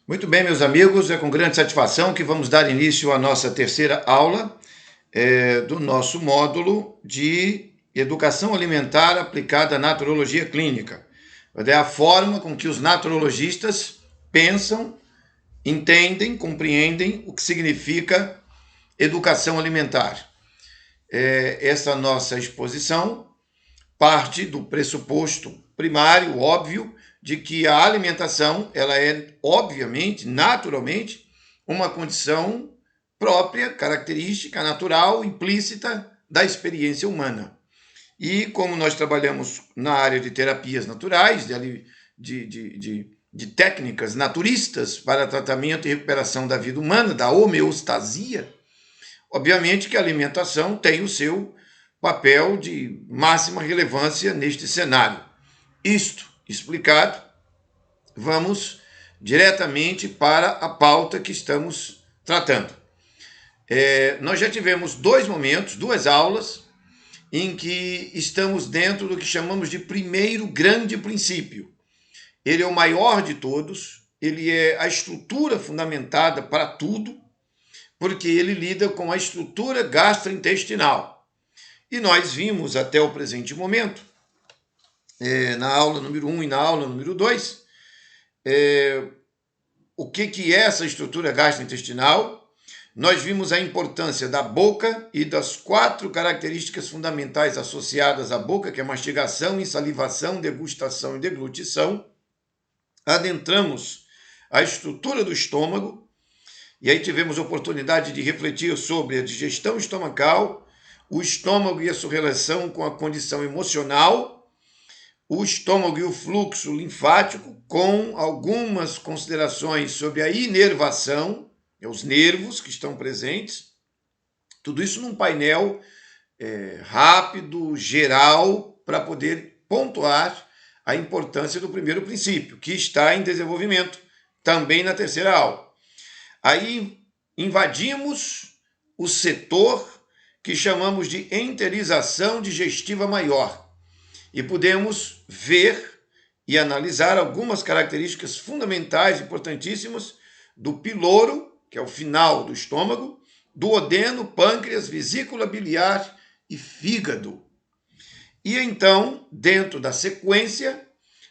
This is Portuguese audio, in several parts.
Muito bem, meus amigos, é com grande satisfação que vamos dar início à nossa terceira aula do nosso módulo de Educação Alimentar aplicada à Naturologia Clínica. É a forma com que os naturologistas pensam, entendem, compreendem o que significa educação alimentar. Essa nossa exposição parte do pressuposto primário, óbvio, de que a alimentação ela é, obviamente, naturalmente, uma condição própria, característica, natural, implícita da experiência humana. E como nós trabalhamos na área de terapias naturais, de técnicas naturistas para tratamento e recuperação da vida humana, da homeostasia, obviamente que a alimentação tem o seu papel de máxima relevância neste cenário. Isto explicado, vamos diretamente para a pauta que estamos tratando. Nós já tivemos duas aulas, em que estamos dentro do que chamamos de primeiro grande princípio. Ele é o maior de todos, ele é a estrutura fundamentada para tudo, porque ele lida com a estrutura gastrointestinal. E nós vimos até o presente momento, na aula número 1 e na aula número 2, o que é essa estrutura gastrointestinal. Nós vimos a importância da boca e das 4 características fundamentais associadas à boca, que é mastigação, insalivação, degustação e deglutição. Adentramos a estrutura do estômago, e aí tivemos a oportunidade de refletir sobre a digestão estomacal, o estômago e a sua relação com a condição emocional, o estômago e o fluxo linfático, com algumas considerações sobre a inervação, os nervos que estão presentes, tudo isso num painel rápido, geral, para poder pontuar a importância do primeiro princípio, que está em desenvolvimento, também na terceira aula. Aí invadimos o setor que chamamos de enterização digestiva maior e podemos ver e analisar algumas características fundamentais, importantíssimas, do piloro, que é o final do estômago, duodeno, pâncreas, vesícula biliar e fígado. E então, dentro da sequência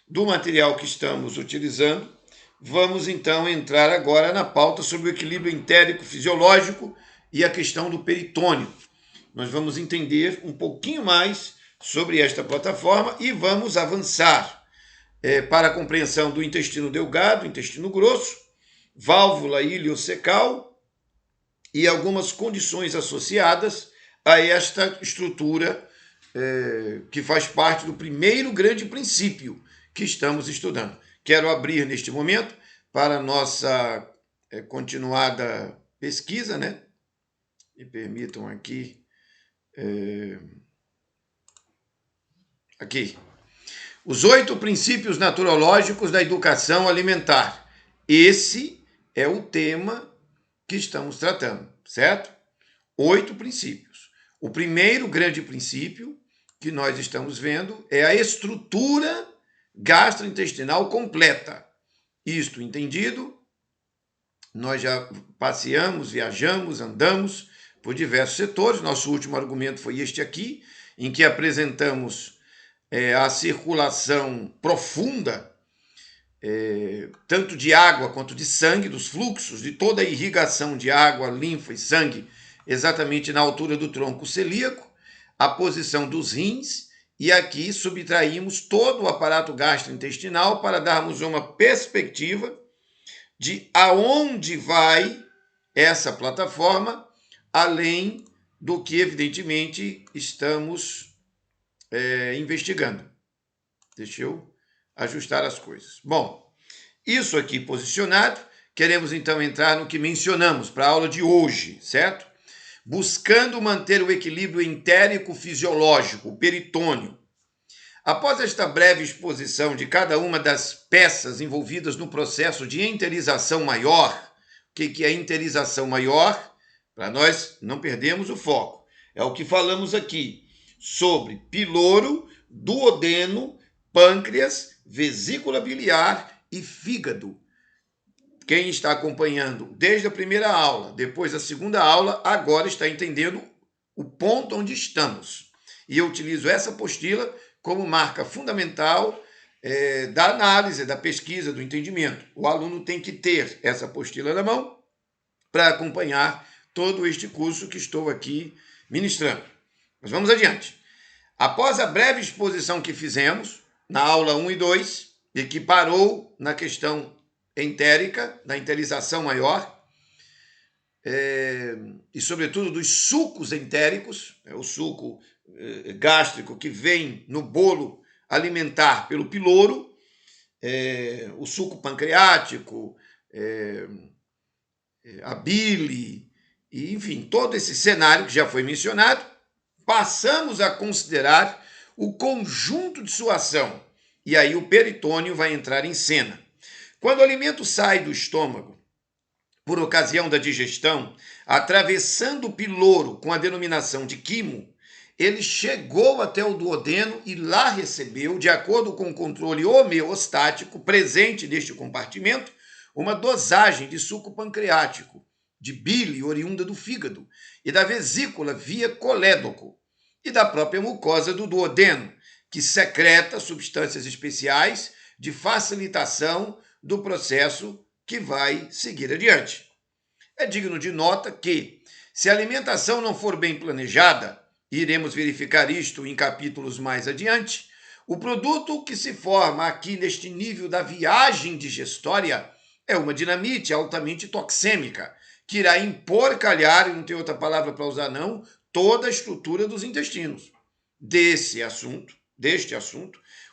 do material que estamos utilizando, vamos então entrar agora na pauta sobre o equilíbrio entérico fisiológico e a questão do peritônio. Nós vamos entender um pouquinho mais sobre esta plataforma e vamos avançar para a compreensão do intestino delgado, intestino grosso, válvula iliocecal e algumas condições associadas a esta estrutura que faz parte do primeiro grande princípio que estamos estudando. Quero abrir neste momento para a nossa continuada pesquisa, né? Me permitam aqui. Aqui. Os 8 princípios naturológicos da educação alimentar. Esse é o tema que estamos tratando, certo? 8 princípios. O primeiro grande princípio que nós estamos vendo é a estrutura gastrointestinal completa. Isto entendido, nós já passeamos, viajamos, andamos por diversos setores. Nosso último argumento foi este aqui, em que apresentamos a circulação profunda, tanto de água quanto de sangue, dos fluxos, de toda a irrigação de água, linfa e sangue, exatamente na altura do tronco celíaco, a posição dos rins, e aqui subtraímos todo o aparato gastrointestinal para darmos uma perspectiva de aonde vai essa plataforma, além do que, evidentemente, estamos investigando. Deixa eu ajustar as coisas. Bom, isso aqui posicionado, queremos então entrar no que mencionamos para a aula de hoje, certo? Buscando manter o equilíbrio entérico fisiológico, o peritônio. Após esta breve exposição de cada uma das peças envolvidas no processo de enterização maior, o que é enterização maior? Para nós não perdermos o foco. É o que falamos aqui sobre piloro, duodeno, pâncreas, vesícula biliar e fígado. quem está acompanhando desde a primeira aula, depois da segunda aula, agora está entendendo o ponto onde estamos. E eu utilizo essa apostila como marca fundamental da análise, da pesquisa, do entendimento. O aluno tem que ter essa apostila na mão para acompanhar todo este curso que estou aqui ministrando. Mas vamos adiante. Após a breve exposição que fizemos na aula 1 e 2, e que parou na questão entérica, da enterização maior, e sobretudo dos sucos entéricos, o suco gástrico que vem no bolo alimentar pelo piloro, o suco pancreático, a bile, e, enfim, todo esse cenário que já foi mencionado, passamos a considerar o conjunto de sua ação, e aí o peritônio vai entrar em cena. Quando o alimento sai do estômago, por ocasião da digestão, atravessando o piloro com a denominação de quimo, ele chegou até o duodeno e lá recebeu, de acordo com o controle homeostático presente neste compartimento, uma dosagem de suco pancreático, de bile oriunda do fígado e da vesícula via colédoco e da própria mucosa do duodeno, que secreta substâncias especiais de facilitação do processo que vai seguir adiante. É digno de nota que, se a alimentação não for bem planejada, e iremos verificar isto em capítulos mais adiante, o produto que se forma aqui neste nível da viagem digestória é uma dinamite altamente toxêmica, que irá emporcalhar, e não tem outra palavra para usar não, toda a estrutura dos intestinos. Deste assunto,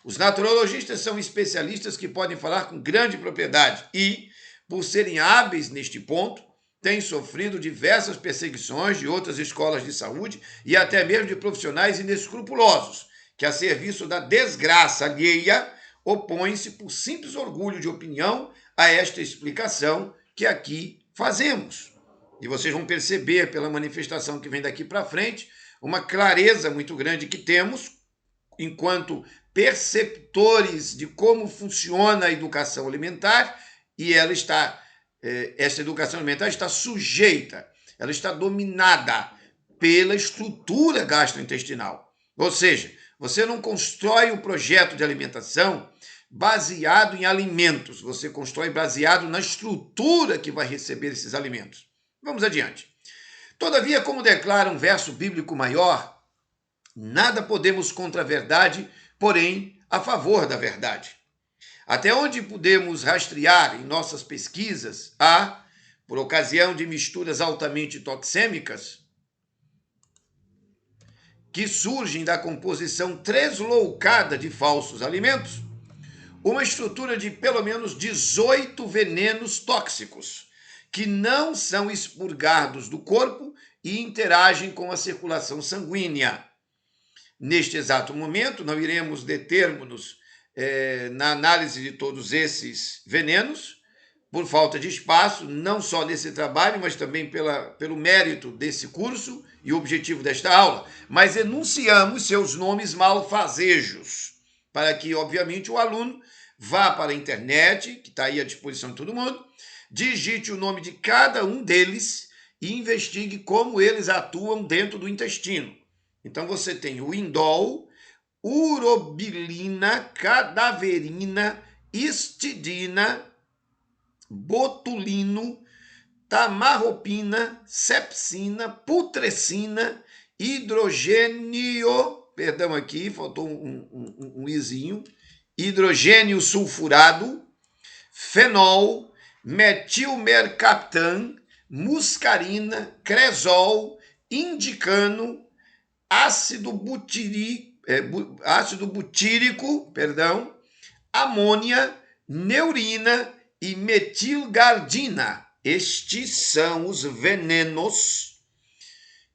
os naturologistas são especialistas que podem falar com grande propriedade e, por serem hábeis neste ponto, têm sofrido diversas perseguições de outras escolas de saúde e até mesmo de profissionais inescrupulosos, que, a serviço da desgraça alheia, opõem-se por simples orgulho de opinião a esta explicação que aqui fazemos. E vocês vão perceber pela manifestação que vem daqui para frente uma clareza muito grande que temos enquanto perceptores de como funciona a educação alimentar, e essa educação alimentar está sujeita, ela está dominada pela estrutura gastrointestinal. Ou seja, você não constrói um projeto de alimentação baseado em alimentos, você constrói baseado na estrutura que vai receber esses alimentos. Vamos adiante. Todavia, como declara um verso bíblico maior, nada podemos contra a verdade, porém a favor da verdade. Até onde podemos rastrear em nossas pesquisas, há, por ocasião de misturas altamente toxêmicas, que surgem da composição tresloucada de falsos alimentos, uma estrutura de pelo menos 18 venenos tóxicos, que não são expurgados do corpo e interagem com a circulação sanguínea. Neste exato momento, não iremos deter-nos na análise de todos esses venenos, por falta de espaço, não só nesse trabalho, mas também pelo mérito desse curso e o objetivo desta aula, mas enunciamos seus nomes malfazejos, para que, obviamente, o aluno vá para a internet, que está aí à disposição de todo mundo, digite o nome de cada um deles e investigue como eles atuam dentro do intestino. Então, você tem o indol, urobilina, cadaverina, histidina, botulino, tamarropina, sepsina, putrescina, hidrogênio, perdão aqui, faltou um izinho, hidrogênio sulfurado, fenol, metilmercaptan, muscarina, cresol, indicano, ácido butírico, amônia, neurina e metilgardina. Estes são os venenos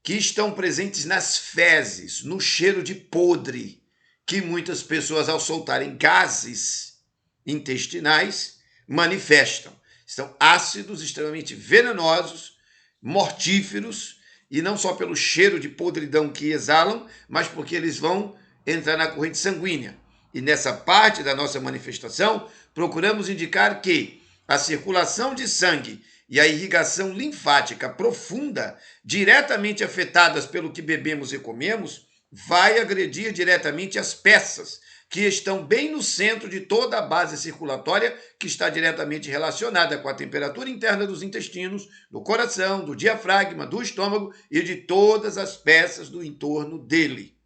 que estão presentes nas fezes, no cheiro de podre, que muitas pessoas, ao soltarem gases intestinais, manifestam. São ácidos extremamente venenosos, mortíferos, e não só pelo cheiro de podridão que exalam, mas porque eles vão entrar na corrente sanguínea. E nessa parte da nossa manifestação, procuramos indicar que a circulação de sangue e a irrigação linfática profunda, diretamente afetadas pelo que bebemos e comemos, vai agredir diretamente as peças, que estão bem no centro de toda a base circulatória, que está diretamente relacionada com a temperatura interna dos intestinos, do coração, do diafragma, do estômago e de todas as peças do entorno dele.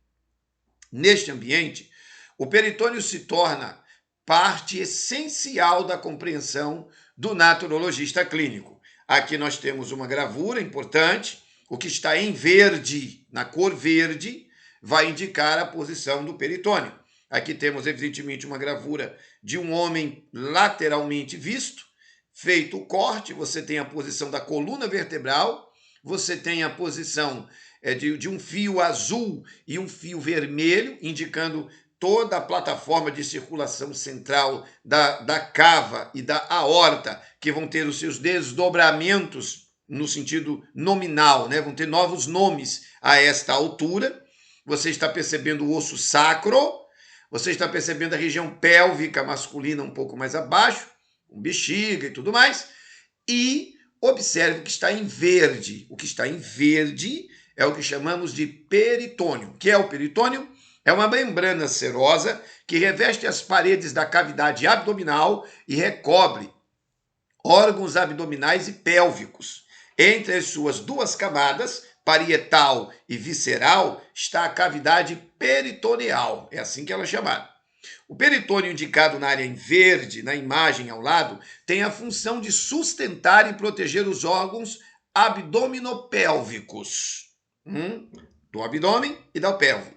Neste ambiente, o peritônio se torna parte essencial da compreensão do naturologista clínico. Aqui nós temos uma gravura importante, o que está em verde, na cor verde, vai indicar a posição do peritônio. Aqui temos, evidentemente, uma gravura de um homem lateralmente visto, feito o corte, você tem a posição da coluna vertebral, você tem a posição de um fio azul e um fio vermelho, indicando toda a plataforma de circulação central da cava e da aorta, que vão ter os seus desdobramentos no sentido nominal, né? Vão ter novos nomes a esta altura. Você está percebendo o osso sacro, você está percebendo a região pélvica masculina um pouco mais abaixo, com bexiga e tudo mais, e observe o que está em verde. O que está em verde é o que chamamos de peritônio. O que é o peritônio? É uma membrana serosa que reveste as paredes da cavidade abdominal e recobre órgãos abdominais e pélvicos. Entre as suas duas camadas, parietal e visceral, está a cavidade peritoneal. É assim que ela é chamada. O peritônio indicado na área em verde, na imagem ao lado, tem a função de sustentar e proteger os órgãos abdominopélvicos, do abdômen e da pelve.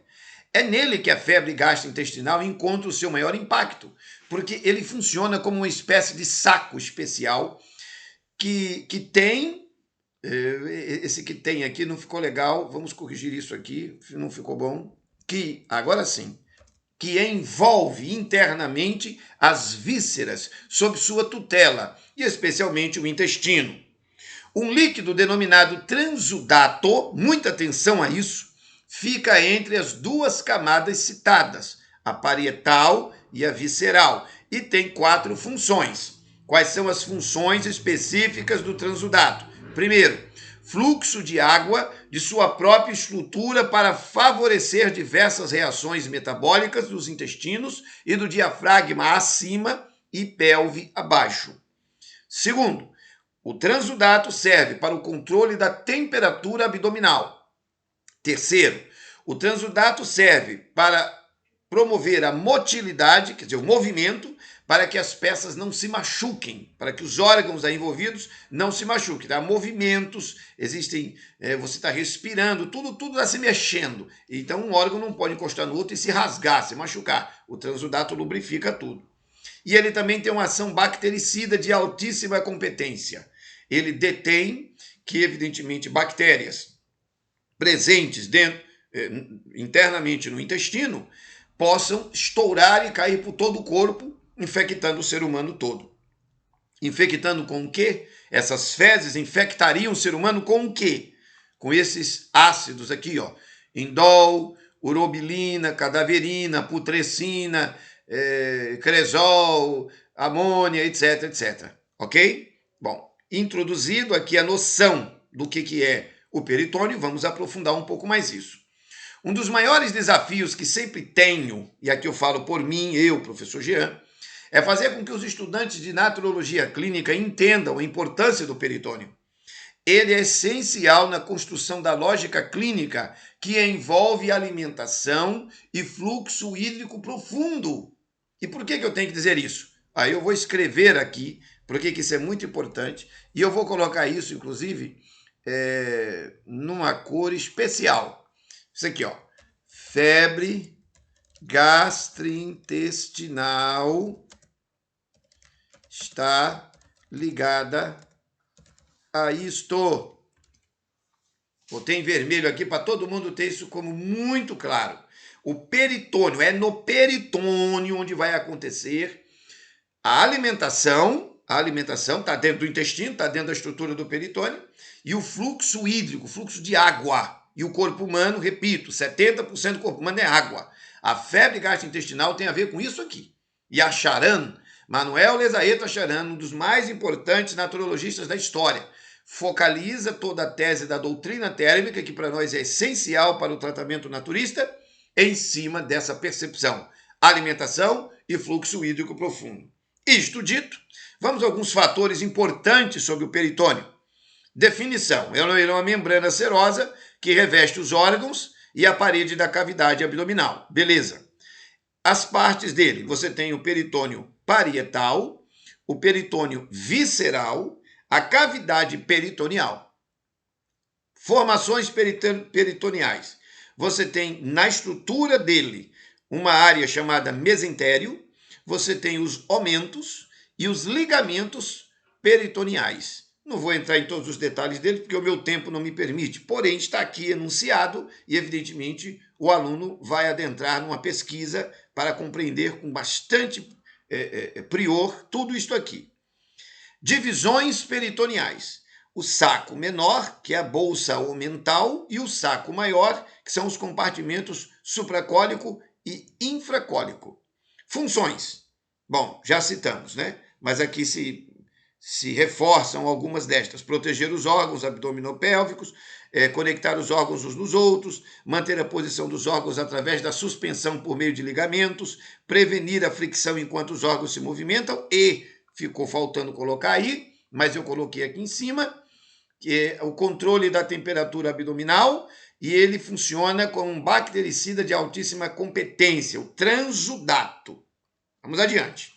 É nele que a febre gastrointestinal encontra o seu maior impacto, porque ele funciona como uma espécie de saco especial que tem... Esse que tem aqui não ficou legal, vamos corrigir isso aqui, não ficou bom. Agora sim, que envolve internamente as vísceras sob sua tutela, e especialmente o intestino. Um líquido denominado transudato, muita atenção a isso, fica entre as duas camadas citadas, a parietal e a visceral, e tem 4 funções. Quais são as funções específicas do transudato? Primeiro, fluxo de água de sua própria estrutura para favorecer diversas reações metabólicas dos intestinos e do diafragma acima e pelve abaixo. Segundo, o transudato serve para o controle da temperatura abdominal. Terceiro, o transudato serve para promover a motilidade, quer dizer, o movimento, para que as peças não se machuquem, para que os órgãos aí envolvidos não se machuquem. Há movimentos, existem, você está respirando, tudo está se mexendo. Então um órgão não pode encostar no outro e se rasgar, se machucar. O transudato lubrifica tudo. E ele também tem uma ação bactericida de altíssima competência. Ele detém que, evidentemente, bactérias presentes internamente no intestino possam estourar e cair por todo o corpo, infectando o ser humano todo. Infectando com o quê? Essas fezes infectariam o ser humano com o quê? Com esses ácidos aqui, ó. Indol, urobilina, cadaverina, putrescina, cresol, amônia, etc, etc. Ok? Bom, introduzido aqui a noção do que é o peritônio, vamos aprofundar um pouco mais isso. Um dos maiores desafios que sempre tenho, e aqui eu falo por mim, eu, professor Jean, é fazer com que os estudantes de naturologia clínica entendam a importância do peritônio. Ele é essencial na construção da lógica clínica que envolve alimentação e fluxo hídrico profundo. E por que eu tenho que dizer isso? Aí eu vou escrever aqui, porque isso é muito importante, e eu vou colocar isso, inclusive, numa cor especial. Isso aqui, ó. Febre gastrointestinal está ligada a isto. Botei em vermelho aqui para todo mundo ter isso como muito claro. O peritônio, é no peritônio onde vai acontecer a alimentação está dentro do intestino, está dentro da estrutura do peritônio, e o fluxo hídrico, o fluxo de água. E o corpo humano, repito, 70% do corpo humano é água. A febre gastrointestinal tem a ver com isso aqui. E a charan Manuel Lezaeta Charan, um dos mais importantes naturologistas da história, focaliza toda a tese da doutrina térmica, que para nós é essencial para o tratamento naturista, em cima dessa percepção, alimentação e fluxo hídrico profundo. Isto dito, vamos a alguns fatores importantes sobre o peritônio. Definição: ela é uma membrana serosa que reveste os órgãos e a parede da cavidade abdominal. Beleza. As partes dele, você tem o peritônio parietal, o peritônio visceral, a cavidade peritoneal. Formações peritoneais. Você tem na estrutura dele uma área chamada mesentério, você tem os omentos e os ligamentos peritoneais. Não vou entrar em todos os detalhes dele, porque o meu tempo não me permite, porém está aqui enunciado e, evidentemente, o aluno vai adentrar numa pesquisa para compreender com bastante prior tudo isto aqui. Divisões peritoneais. O saco menor, que é a bolsa omental, e o saco maior, que são os compartimentos supracólico e infracólico. Funções. Bom, já citamos, né? Mas aqui se reforçam algumas destas: proteger os órgãos abdominopélvicos, conectar os órgãos uns nos outros, manter a posição dos órgãos através da suspensão por meio de ligamentos, prevenir a fricção enquanto os órgãos se movimentam e, ficou faltando colocar aí, mas eu coloquei aqui em cima, que é o controle da temperatura abdominal, e ele funciona como um bactericida de altíssima competência, o transudato. Vamos adiante.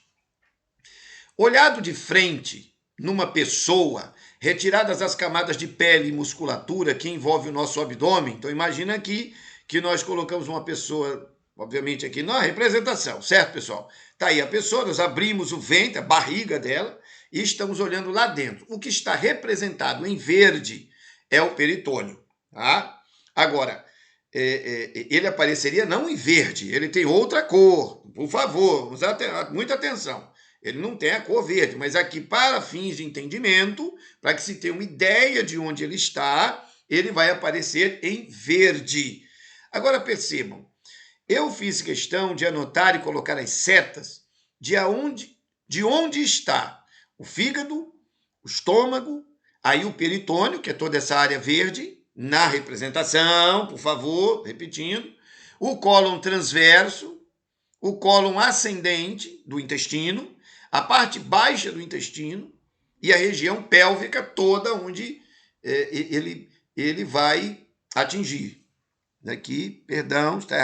Olhado de frente, numa pessoa, retiradas as camadas de pele e musculatura que envolve o nosso abdômen, então imagina aqui que nós colocamos uma pessoa, obviamente aqui na representação, certo, pessoal? Está aí a pessoa, nós abrimos o ventre, a barriga dela, e estamos olhando lá dentro. O que está representado em verde é o peritônio, tá? Agora, ele apareceria não em verde, ele tem outra cor, por favor, vamos dar muita atenção. Ele não tem a cor verde, mas aqui, para fins de entendimento, para que se tenha uma ideia de onde ele está, ele vai aparecer em verde. Agora percebam, eu fiz questão de anotar e colocar as setas de onde está o fígado, o estômago, aí o peritônio, que é toda essa área verde, na representação, por favor, repetindo, o cólon transverso, o cólon ascendente do intestino, a parte baixa do intestino e a região pélvica toda onde ele vai atingir. Aqui, perdão, está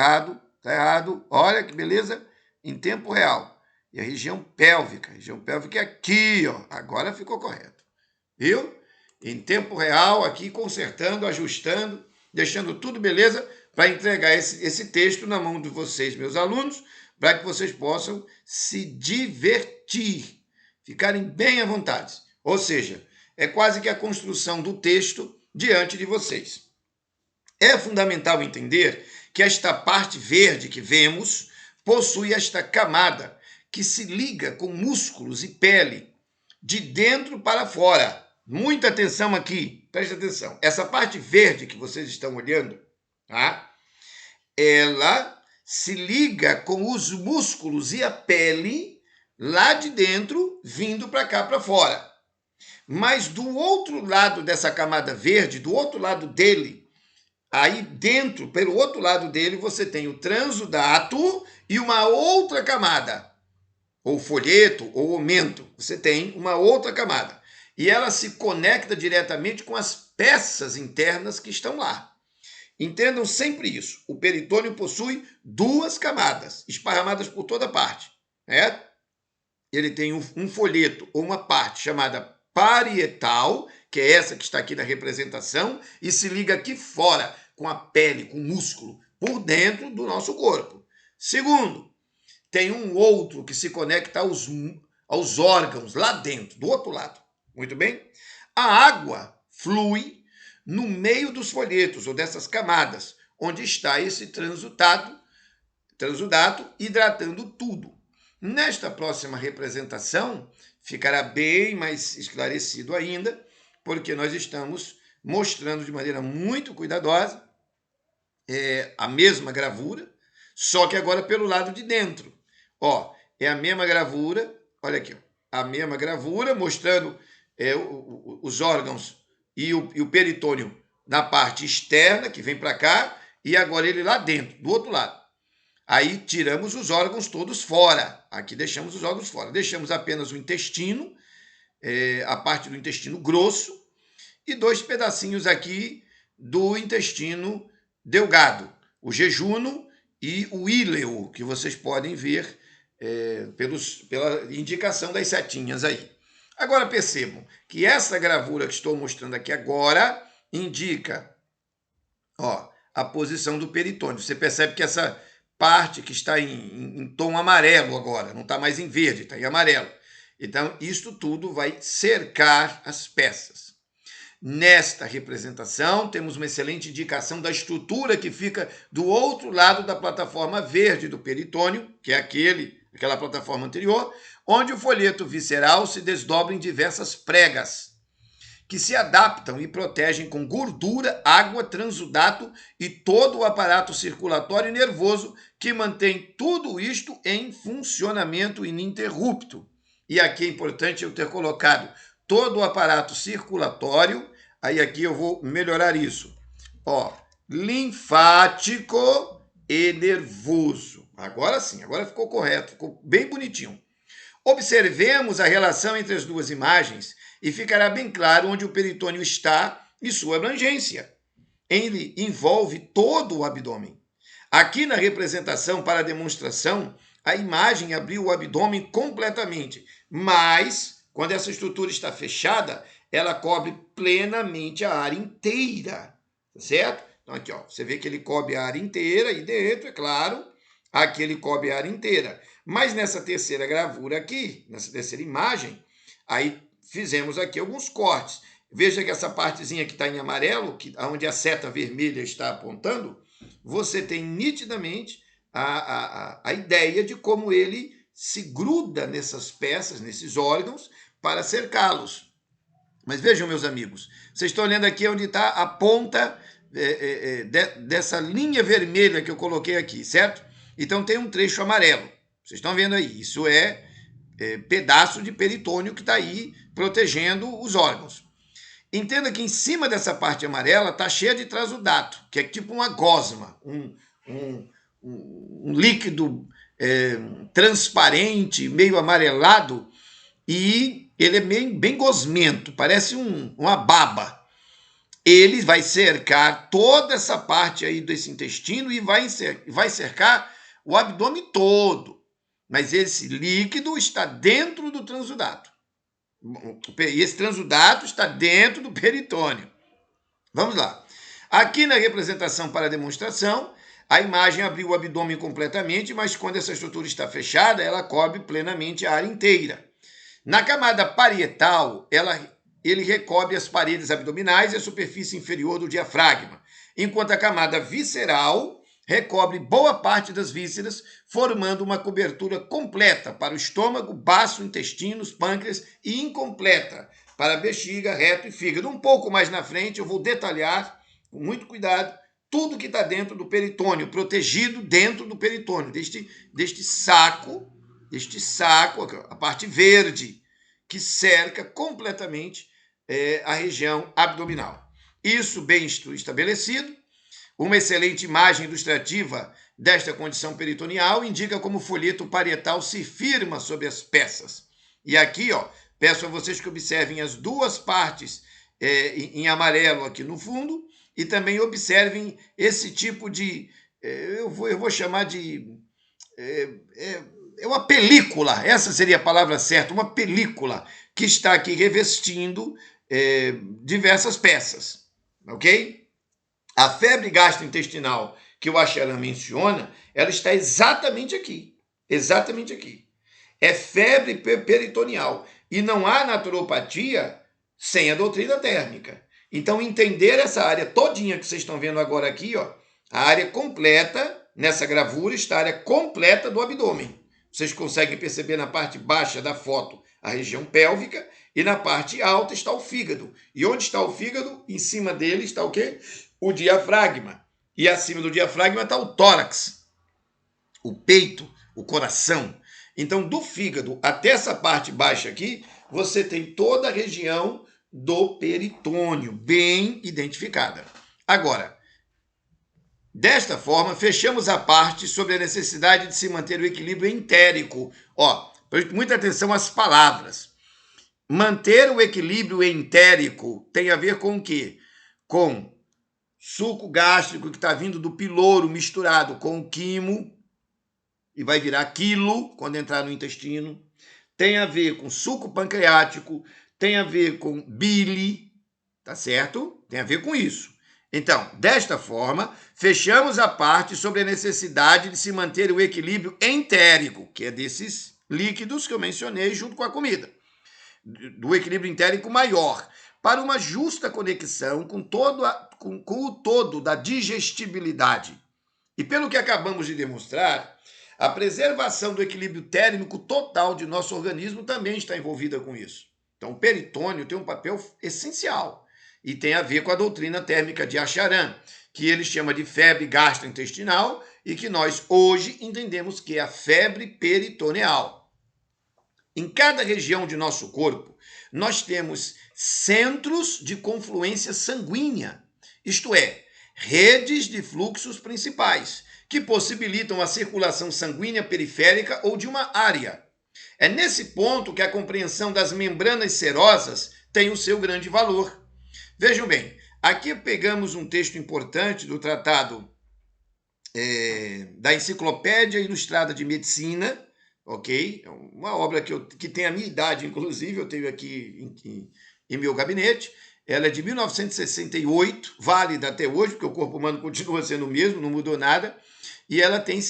errado, olha que beleza, em tempo real. E a região pélvica é aqui, ó, agora ficou correto. Viu? Em tempo real, aqui consertando, ajustando, deixando tudo beleza para entregar esse texto na mão de vocês, meus alunos, para que vocês possam se divertir, ficarem bem à vontade. Ou seja, é quase que a construção do texto diante de vocês. É fundamental entender que esta parte verde que vemos possui esta camada que se liga com músculos e pele de dentro para fora. Muita atenção aqui, presta atenção. Essa parte verde que vocês estão olhando, tá? Ela se liga com os músculos e a pele lá de dentro, vindo para cá para fora. Mas do outro lado dessa camada verde, do outro lado dele, aí dentro, pelo outro lado dele, você tem o transudato e uma outra camada, ou folheto, ou omento. Você tem uma outra camada. E ela se conecta diretamente com as peças internas que estão lá. Entendam sempre isso. O peritônio possui duas camadas, esparramadas por toda parte. Né? Ele tem um folheto, ou uma parte chamada parietal, que é essa que está aqui na representação, e se liga aqui fora, com a pele, com o músculo, por dentro do nosso corpo. Segundo, tem um outro que se conecta aos órgãos, lá dentro, do outro lado. Muito bem? A água flui no meio dos folhetos, ou dessas camadas, onde está esse transudato hidratando tudo. Nesta próxima representação, ficará bem mais esclarecido ainda, porque nós estamos mostrando de maneira muito cuidadosa a mesma gravura, só que agora pelo lado de dentro. Ó, é a mesma gravura, olha aqui, a mesma gravura mostrando os órgãos e o peritônio na parte externa, que vem para cá, e agora ele lá dentro, do outro lado. Aí tiramos os órgãos todos fora. Aqui deixamos os órgãos fora. Deixamos apenas o intestino, a parte do intestino grosso, e 2 pedacinhos aqui do intestino delgado, o jejuno e o íleo, que vocês podem ver pela indicação das setinhas aí. Agora percebam que essa gravura que estou mostrando aqui agora indica a posição do peritônio. Você percebe que essa parte que está em tom amarelo agora, não está mais em verde, está em amarelo. Então, isto tudo vai cercar as peças. Nesta representação, temos uma excelente indicação da estrutura que fica do outro lado da plataforma verde do peritônio, que é aquela plataforma anterior, onde o folheto visceral se desdobra em diversas pregas, que se adaptam e protegem com gordura, água, transudato e todo o aparato circulatório e nervoso que mantém tudo isto em funcionamento ininterrupto. E aqui é importante eu ter colocado todo o aparato circulatório, aí aqui eu vou melhorar isso, linfático e nervoso. Agora sim, agora ficou correto, ficou bem bonitinho. Observemos a relação entre as duas imagens e ficará bem claro onde o peritônio está e sua abrangência. Ele envolve todo o abdômen. Aqui na representação para demonstração, a imagem abriu o abdômen completamente, mas quando essa estrutura está fechada, ela cobre plenamente a área inteira, certo? Então aqui, você vê que ele cobre a área inteira e dentro, é claro, aqui ele cobre a área inteira. Mas nessa terceira gravura aqui, nessa terceira imagem, aí fizemos aqui alguns cortes. Veja que essa partezinha que está em amarelo, onde a seta vermelha está apontando, você tem nitidamente a ideia de como ele se gruda nessas peças, nesses órgãos, para cercá-los. Mas vejam, meus amigos, vocês estão olhando aqui onde está a ponta dessa linha vermelha que eu coloquei aqui, certo? Então tem um trecho amarelo. Vocês estão vendo aí, isso é pedaço de peritônio que está aí protegendo os órgãos. Entenda que em cima dessa parte amarela está cheia de transudato, que é tipo uma gosma, um líquido transparente, meio amarelado, e ele é bem gosmento, parece uma baba. Ele vai cercar toda essa parte aí desse intestino e vai cercar o abdômen todo. Mas esse líquido está dentro do transudato. E esse transudato está dentro do peritônio. Vamos lá. Aqui na representação para demonstração, a imagem abriu o abdômen completamente, mas quando essa estrutura está fechada, ela cobre plenamente a área inteira. Na camada parietal, ele recobre as paredes abdominais e a superfície inferior do diafragma, enquanto a camada visceral recobre boa parte das vísceras, formando uma cobertura completa para o estômago, baço, intestinos, pâncreas e incompleta para a bexiga, reto e fígado. Um pouco mais na frente eu vou detalhar, com muito cuidado, tudo que está dentro do peritônio, protegido dentro do peritônio, deste saco, a parte verde, que cerca completamente a região abdominal. Isso bem estabelecido. Uma excelente imagem ilustrativa desta condição peritoneal indica como o folheto parietal se firma sobre as peças. E aqui, peço a vocês que observem as duas partes em amarelo aqui no fundo e também observem esse tipo de, eu vou chamar de, uma película, essa seria a palavra certa, uma película que está aqui revestindo diversas peças, ok? A febre gastrointestinal que o Acharan menciona, ela está exatamente aqui. Exatamente aqui. É febre peritoneal. E não há naturopatia sem a doutrina térmica. Então, entender essa área todinha que vocês estão vendo agora aqui, a área completa, nessa gravura, está a área completa do abdômen. Vocês conseguem perceber na parte baixa da foto a região pélvica e na parte alta está o fígado. E onde está o fígado? Em cima dele está o quê? O diafragma. E acima do diafragma está o tórax, o peito, o coração. Então, do fígado até essa parte baixa aqui, você tem toda a região do peritônio bem identificada. Agora, desta forma, fechamos a parte sobre a necessidade de se manter o equilíbrio entérico. Ó, preste muita atenção às palavras. Manter o equilíbrio entérico tem a ver com o quê? Com suco gástrico que está vindo do piloro misturado com o quimo, e vai virar quilo quando entrar no intestino. Tem a ver com suco pancreático, tem a ver com bile, tá certo? Tem a ver com isso. Então, desta forma, fechamos a parte sobre a necessidade de se manter o equilíbrio entérico, que é desses líquidos que eu mencionei junto com a comida, do equilíbrio entérico maior, para uma justa conexão com o todo da digestibilidade. E pelo que acabamos de demonstrar, a preservação do equilíbrio térmico total de nosso organismo também está envolvida com isso. Então, o peritônio tem um papel essencial e tem a ver com a doutrina térmica de Acharan, que ele chama de febre gastrointestinal e que nós hoje entendemos que é a febre peritoneal. Em cada região de nosso corpo, nós temos centros de confluência sanguínea, isto é, redes de fluxos principais, que possibilitam a circulação sanguínea periférica ou de uma área. É nesse ponto que a compreensão das membranas serosas tem o seu grande valor. Vejam bem, aqui pegamos um texto importante do tratado da Enciclopédia Ilustrada de Medicina, ok? É uma obra que tem a minha idade, inclusive, eu tenho aqui em meu gabinete. Ela é de 1968, válida até hoje, porque o corpo humano continua sendo o mesmo, não mudou nada, e ela tem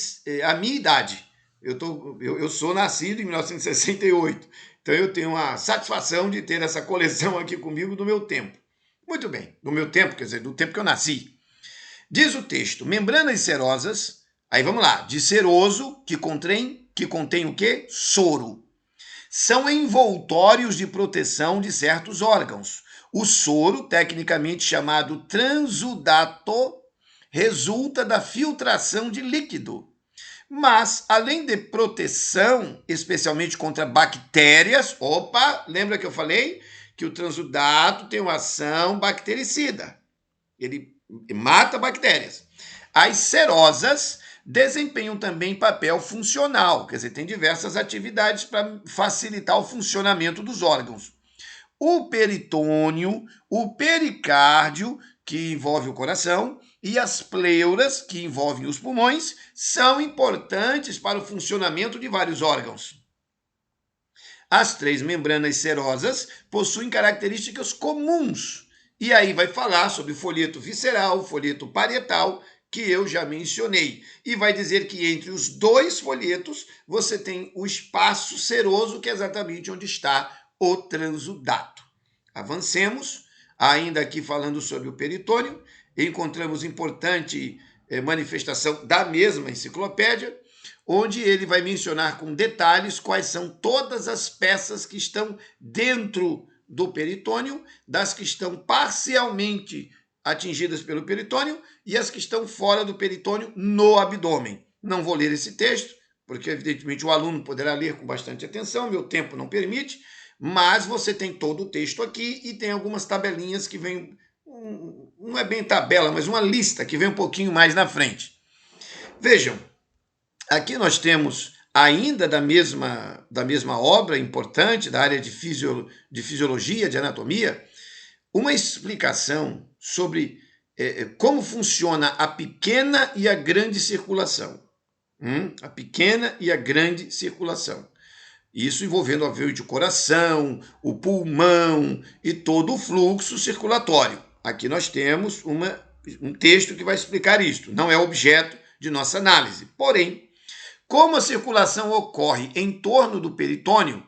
a minha idade. Eu sou nascido em 1968, então eu tenho a satisfação de ter essa coleção aqui comigo do meu tempo. Muito bem, do meu tempo, quer dizer, do tempo que eu nasci. Diz o texto, membranas serosas, aí vamos lá, de seroso, que contém o quê? Soro. São envoltórios de proteção de certos órgãos. O soro, tecnicamente chamado transudato, resulta da filtração de líquido. Mas, além de proteção, especialmente contra bactérias, lembra que eu falei que o transudato tem uma ação bactericida. Ele mata bactérias. As serosas desempenham também papel funcional, quer dizer, tem diversas atividades para facilitar o funcionamento dos órgãos. O peritônio, o pericárdio, que envolve o coração, e as pleuras, que envolvem os pulmões, são importantes para o funcionamento de vários órgãos. As 3 membranas serosas possuem características comuns, e aí vai falar sobre o folheto visceral, o folheto parietal, que eu já mencionei, e vai dizer que entre os 2 folhetos você tem o espaço seroso, que é exatamente onde está o transudato. Avancemos, ainda aqui falando sobre o peritônio, encontramos importante manifestação da mesma enciclopédia, onde ele vai mencionar com detalhes quais são todas as peças que estão dentro do peritônio, das que estão parcialmente atingidas pelo peritônio e as que estão fora do peritônio no abdômen. Não vou ler esse texto, porque evidentemente o aluno poderá ler com bastante atenção, meu tempo não permite, mas você tem todo o texto aqui e tem algumas tabelinhas que vêm, não é bem tabela, mas uma lista que vem um pouquinho mais na frente. Vejam, aqui nós temos ainda da mesma obra importante da área de fisiologia, de anatomia, uma explicação sobre como funciona a pequena e a grande circulação. A pequena e a grande circulação. Isso envolvendo, obviamente, o coração, o pulmão e todo o fluxo circulatório. Aqui nós temos um texto que vai explicar isto. Não é objeto de nossa análise. Porém, como a circulação ocorre em torno do peritônio,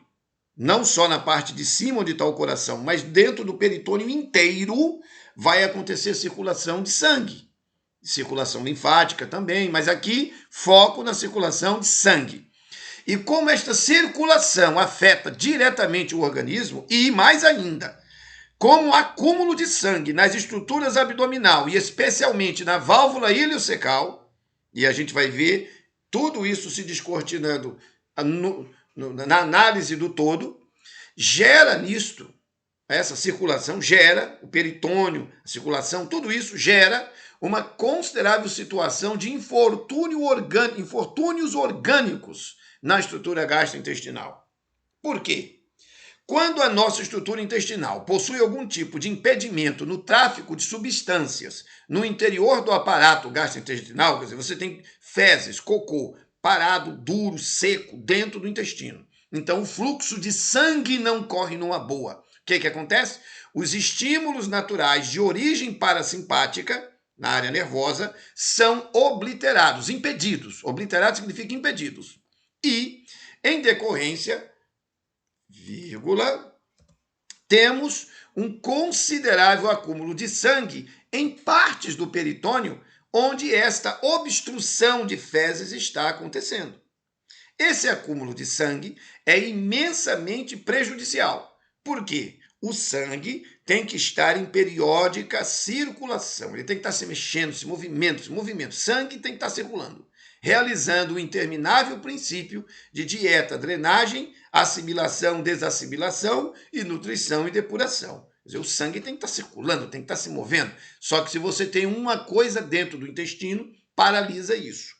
não só na parte de cima onde está o coração, mas dentro do peritônio inteiro, vai acontecer circulação de sangue. Circulação linfática também, mas aqui foco na circulação de sangue. E como esta circulação afeta diretamente o organismo, e mais ainda, como o acúmulo de sangue nas estruturas abdominal e especialmente na válvula iliocecal, e a gente vai ver tudo isso se descortinando na análise do todo, gera nisto, essa circulação gera, o peritônio, a circulação, tudo isso gera uma considerável situação de infortúnios orgânicos na estrutura gastrointestinal. Por quê? Quando a nossa estrutura intestinal possui algum tipo de impedimento no tráfico de substâncias no interior do aparato gastrointestinal, quer dizer, você tem fezes, cocô, parado, duro, seco, dentro do intestino. Então, o fluxo de sangue não corre numa boa. O que acontece? Os estímulos naturais de origem parasimpática, na área nervosa, são obliterados, impedidos. Obliterados significa impedidos. E, em decorrência, temos um considerável acúmulo de sangue em partes do peritônio onde esta obstrução de fezes está acontecendo. Esse acúmulo de sangue é imensamente prejudicial. Por quê? O sangue tem que estar em periódica circulação. Ele tem que estar se mexendo, se movimento. Sangue tem que estar circulando, realizando o interminável princípio de dieta, drenagem, assimilação, desassimilação e nutrição e depuração. Quer dizer, o sangue tem que estar circulando, tem que estar se movendo. Só que se você tem uma coisa dentro do intestino, paralisa isso.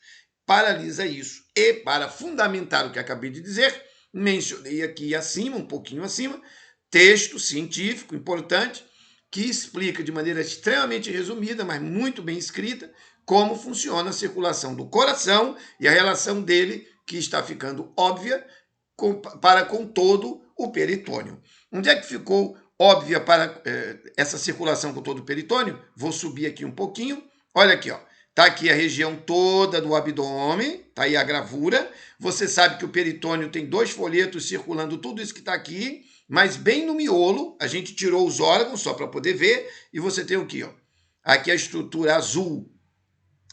E para fundamentar o que acabei de dizer, mencionei aqui acima, um pouquinho acima, texto científico importante que explica de maneira extremamente resumida, mas muito bem escrita, como funciona a circulação do coração e a relação dele, que está ficando óbvia, para com todo o peritônio. Onde é que ficou óbvia para essa circulação com todo o peritônio? Vou subir aqui um pouquinho. Olha aqui, ó. Está aqui a região toda do abdômen, está aí a gravura. Você sabe que o peritônio tem 2 folhetos circulando tudo isso que está aqui, mas bem no miolo, a gente tirou os órgãos só para poder ver, e você tem o quê? Ó? Aqui a estrutura azul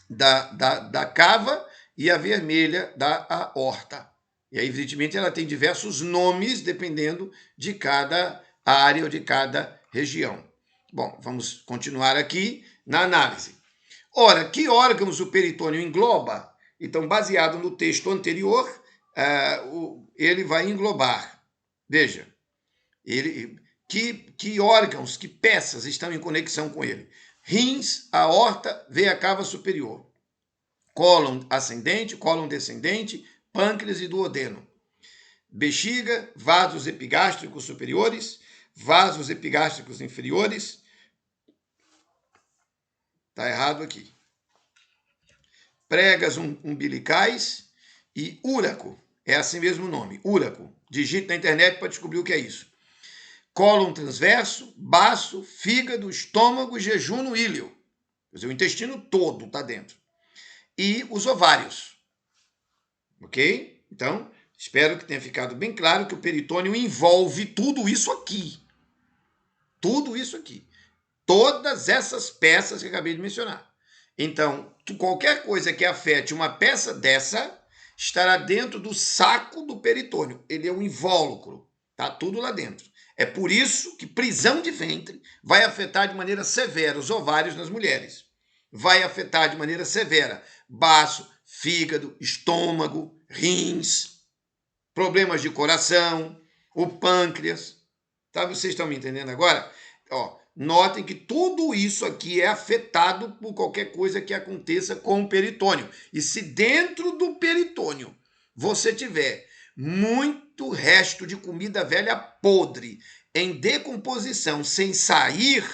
da cava e a vermelha da aorta. E aí, evidentemente, ela tem diversos nomes dependendo de cada área ou de cada região. Bom, vamos continuar aqui na análise. Ora, que órgãos o peritônio engloba? Então, baseado no texto anterior, ele vai englobar. Veja, que órgãos, que peças estão em conexão com ele? Rins, aorta, veia cava superior. Cólon ascendente, cólon descendente, pâncreas e duodeno. Bexiga, vasos epigástricos superiores, vasos epigástricos inferiores. Está errado aqui. Pregas umbilicais e úraco. É assim mesmo o nome, úraco. Digite na internet para descobrir o que é isso. Cólon transverso, baço, fígado, estômago, jejum íleo. Quer dizer, o intestino todo está dentro. E os ovários. Ok? Então, espero que tenha ficado bem claro que o peritônio envolve tudo isso aqui. Tudo isso aqui. Todas essas peças que eu acabei de mencionar. Então, qualquer coisa que afete uma peça dessa estará dentro do saco do peritônio. Ele é um invólucro. Está tudo lá dentro. É por isso que prisão de ventre vai afetar de maneira severa os ovários nas mulheres. Vai afetar de maneira severa baço, fígado, estômago, rins, problemas de coração, o pâncreas. Tá? Vocês estão me entendendo agora? Ó, notem que tudo isso aqui é afetado por qualquer coisa que aconteça com o peritônio. E se dentro do peritônio você tiver muito resto de comida velha podre em decomposição sem sair,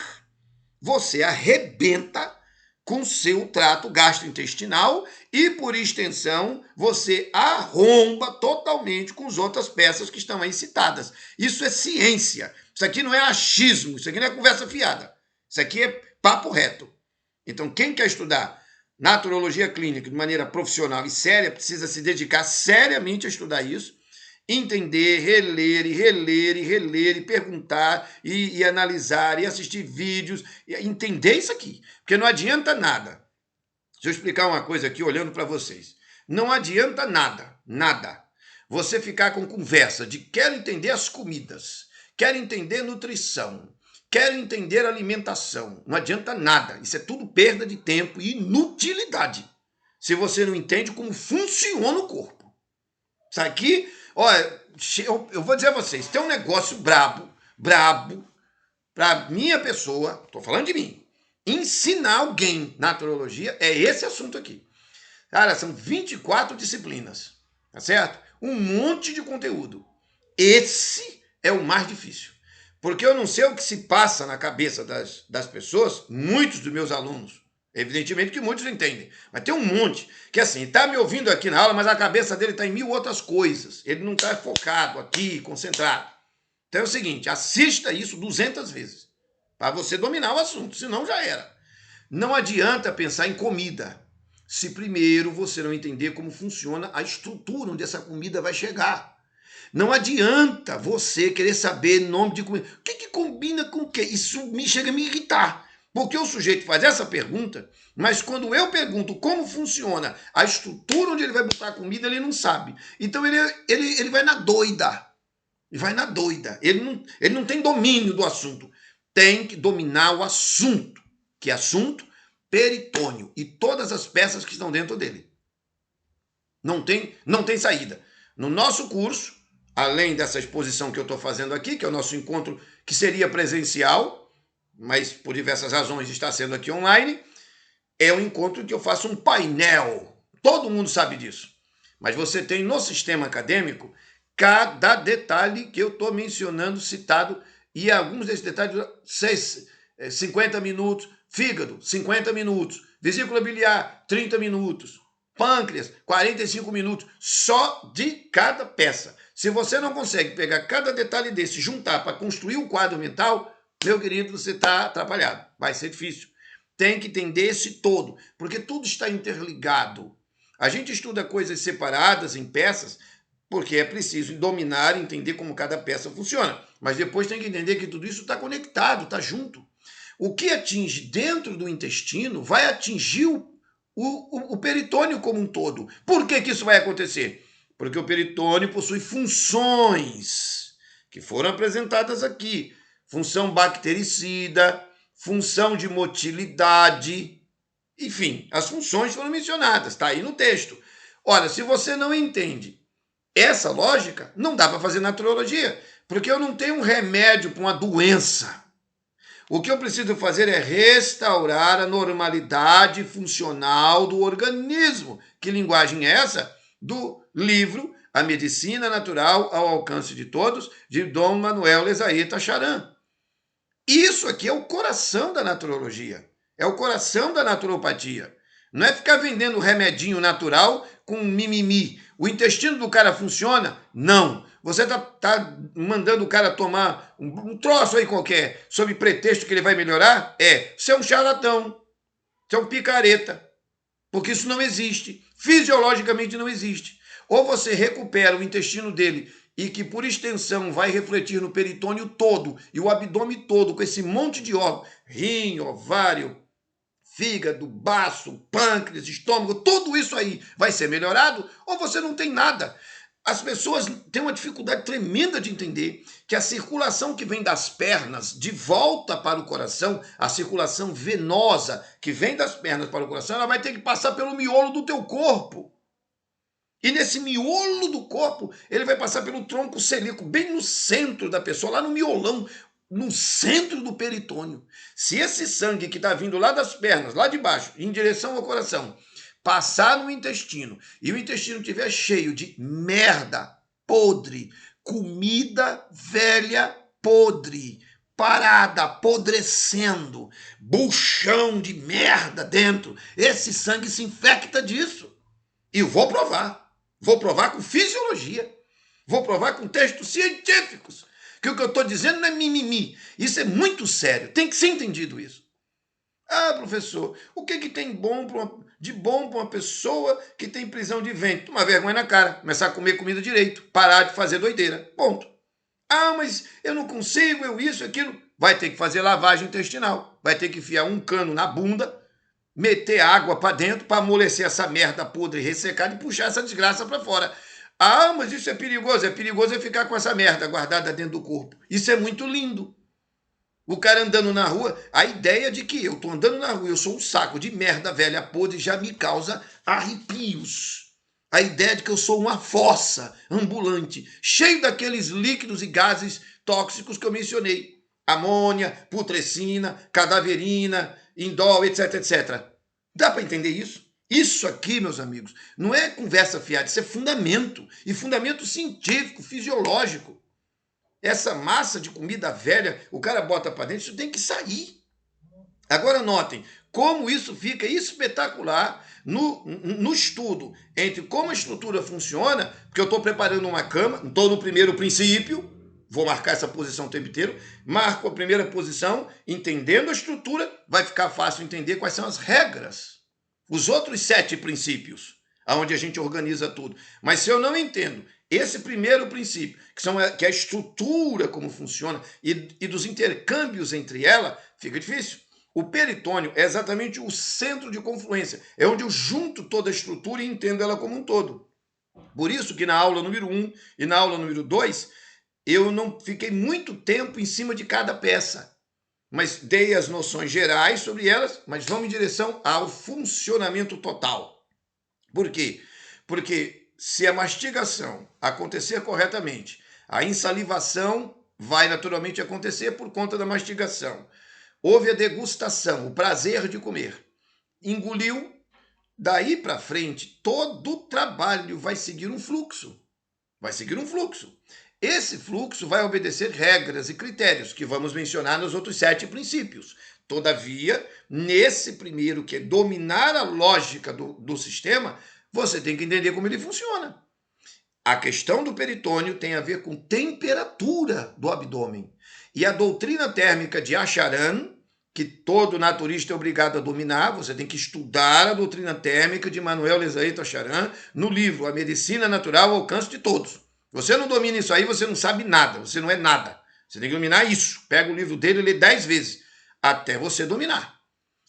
você arrebenta com seu trato gastrointestinal e, por extensão, você arromba totalmente com as outras peças que estão aí citadas. Isso é ciência. Isso aqui não é achismo, isso aqui não é conversa fiada. Isso aqui é papo reto. Então, quem quer estudar naturologia clínica de maneira profissional e séria precisa se dedicar seriamente a estudar isso, entender, reler e perguntar e analisar e assistir vídeos, e entender isso aqui, porque não adianta nada. Deixa eu explicar uma coisa aqui olhando para vocês. Não adianta nada. Você ficar com conversa de quero entender as comidas, quero entender nutrição, quero entender alimentação. Não adianta nada. Isso é tudo perda de tempo e inutilidade, se você não entende como funciona o corpo. Isso aqui, olha, eu vou dizer a vocês, tem um negócio brabo, para minha pessoa, estou falando de mim, ensinar alguém naturologia é esse assunto aqui. Cara, são 24 disciplinas, tá certo? Um monte de conteúdo. Esse é o mais difícil. Porque eu não sei o que se passa na cabeça das pessoas, muitos dos meus alunos, evidentemente que muitos entendem, mas tem um monte que assim, está me ouvindo aqui na aula, mas a cabeça dele está em 1000 outras coisas. Ele não está focado aqui, concentrado. Então é o seguinte, assista isso 200 vezes, para você dominar o assunto, senão já era. Não adianta pensar em comida, se primeiro você não entender como funciona a estrutura onde essa comida vai chegar. Não adianta você querer saber nome de comida. O que combina com o quê? Isso chega a me irritar. Porque o sujeito faz essa pergunta, mas quando eu pergunto como funciona a estrutura onde ele vai botar a comida, ele não sabe. Então ele vai na doida. Ele vai na doida. Ele não tem domínio do assunto. Tem que dominar o assunto. Que assunto? Peritônio. E todas as peças que estão dentro dele. Não tem saída. No nosso curso, além dessa exposição que eu estou fazendo aqui, que é o nosso encontro que seria presencial, mas por diversas razões está sendo aqui online, é um encontro que eu faço um painel. Todo mundo sabe disso. Mas você tem no sistema acadêmico cada detalhe que eu estou mencionando, citado, e alguns desses detalhes, 50 minutos, fígado, 50 minutos, vesícula biliar, 30 minutos, pâncreas, 45 minutos, só de cada peça. Se você não consegue pegar cada detalhe desse, juntar para construir um quadro mental, meu querido, você está atrapalhado. Vai ser difícil. Tem que entender esse todo, porque tudo está interligado. A gente estuda coisas separadas em peças, porque é preciso dominar e entender como cada peça funciona. Mas depois tem que entender que tudo isso está conectado, está junto. O que atinge dentro do intestino vai atingir o peritônio como um todo. Por que isso vai acontecer? Porque o peritônio possui funções que foram apresentadas aqui. Função bactericida, função de motilidade, enfim, as funções foram mencionadas, está aí no texto. Ora, se você não entende essa lógica, não dá para fazer naturologia, porque eu não tenho um remédio para uma doença. O que eu preciso fazer é restaurar a normalidade funcional do organismo. Que linguagem é essa? Do livro A Medicina Natural ao Alcance de Todos, de Dom Manuel Lezaeta Charan. Isso aqui é o coração da naturologia, é o coração da naturopatia. Não é ficar vendendo remedinho natural com mimimi. O intestino do cara funciona? Não. Você tá mandando o cara tomar um troço aí qualquer, sob pretexto que ele vai melhorar? Você é um charlatão, você é um picareta, porque isso não existe. Fisiologicamente não existe. Ou você recupera o intestino dele e que, por extensão, vai refletir no peritônio todo e o abdômen todo, com esse monte de órgãos, rim, ovário, fígado, baço, pâncreas, estômago, tudo isso aí vai ser melhorado, ou você não tem nada. As pessoas têm uma dificuldade tremenda de entender que a circulação que vem das pernas de volta para o coração, a circulação venosa que vem das pernas para o coração, ela vai ter que passar pelo miolo do teu corpo. E nesse miolo do corpo, ele vai passar pelo tronco celíaco, bem no centro da pessoa, lá no miolão, no centro do peritônio. Se esse sangue que está vindo lá das pernas, lá de baixo, em direção ao coração, passar no intestino, e o intestino estiver cheio de merda podre, comida velha podre, parada, apodrecendo, buchão de merda dentro, esse sangue se infecta disso. E eu vou provar. Vou provar com fisiologia. Vou provar com textos científicos. Que o que eu estou dizendo não é mimimi. Isso é muito sério. Tem que ser entendido isso. Ah, professor, o que tem de bom para uma pessoa que tem prisão de ventre? Tomar vergonha na cara. Começar a comer comida direito. Parar de fazer doideira. Ponto. Ah, mas eu não consigo, eu isso, aquilo. Vai ter que fazer lavagem intestinal. Vai ter que enfiar um cano na bunda, meter água para dentro para amolecer essa merda podre ressecada e puxar essa desgraça para fora. Ah, mas isso é perigoso. É perigoso ficar com essa merda guardada dentro do corpo. Isso é muito lindo. O cara andando na rua, a ideia de que eu tô andando na rua, eu sou um saco de merda velha podre, já me causa arrepios. a ideia de que eu sou uma fossa ambulante, cheio daqueles líquidos e gases tóxicos que eu mencionei. Amônia, putrescina, cadaverina, indol, etc, etc. Dá para entender isso? Isso aqui, meus amigos, não é conversa fiada, isso é fundamento. E fundamento científico, fisiológico. Essa massa de comida velha, o cara bota para dentro, isso tem que sair. Agora notem como isso fica espetacular no estudo entre como a estrutura funciona, porque eu estou preparando uma cama, estou no primeiro princípio, vou marcar essa posição o tempo inteiro, marco a primeira posição, entendendo a estrutura, vai ficar fácil entender quais são as regras, os outros 7 princípios, onde a gente organiza tudo. Mas se eu não entendo esse primeiro princípio, que é a estrutura, como funciona, e dos intercâmbios entre ela, fica difícil. O peritônio é exatamente o centro de confluência, é onde eu junto toda a estrutura e entendo ela como um todo. Por isso que na aula número 1 e na aula número 2, eu não fiquei muito tempo em cima de cada peça, mas dei as noções gerais sobre elas, mas vamos em direção ao funcionamento total. Por quê? Porque se a mastigação acontecer corretamente, a insalivação vai naturalmente acontecer por conta da mastigação. Houve a degustação, o prazer de comer. Engoliu, daí para frente, todo o trabalho vai seguir um fluxo. Vai seguir um fluxo. Esse fluxo vai obedecer regras e critérios que vamos mencionar nos outros 7 princípios. Todavia, nesse primeiro, que é dominar a lógica do sistema, você tem que entender como ele funciona. A questão do peritônio tem a ver com temperatura do abdômen. E a doutrina térmica de Acharan, que todo naturista é obrigado a dominar, você tem que estudar a doutrina térmica de Manuel Lezaito Acharan no livro A Medicina Natural ao Alcance de Todos. Você não domina isso aí, você não sabe nada, você não é nada. Você tem que dominar isso. Pega o livro dele e lê 10 vezes, até você dominar.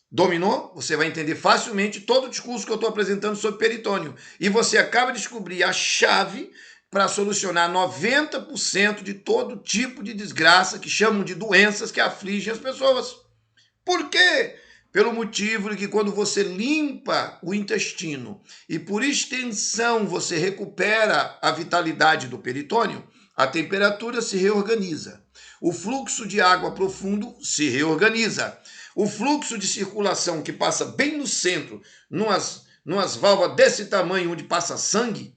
Dominou? Você vai entender facilmente todo o discurso que eu estou apresentando sobre peritônio. E você acaba de descobrir a chave para solucionar 90% de todo tipo de desgraça que chamam de doenças que afligem as pessoas. Por quê? Pelo motivo de que quando você limpa o intestino e por extensão você recupera a vitalidade do peritônio, a temperatura se reorganiza. O fluxo de água profundo se reorganiza. O fluxo de circulação que passa bem no centro, numas válvulas desse tamanho onde passa sangue,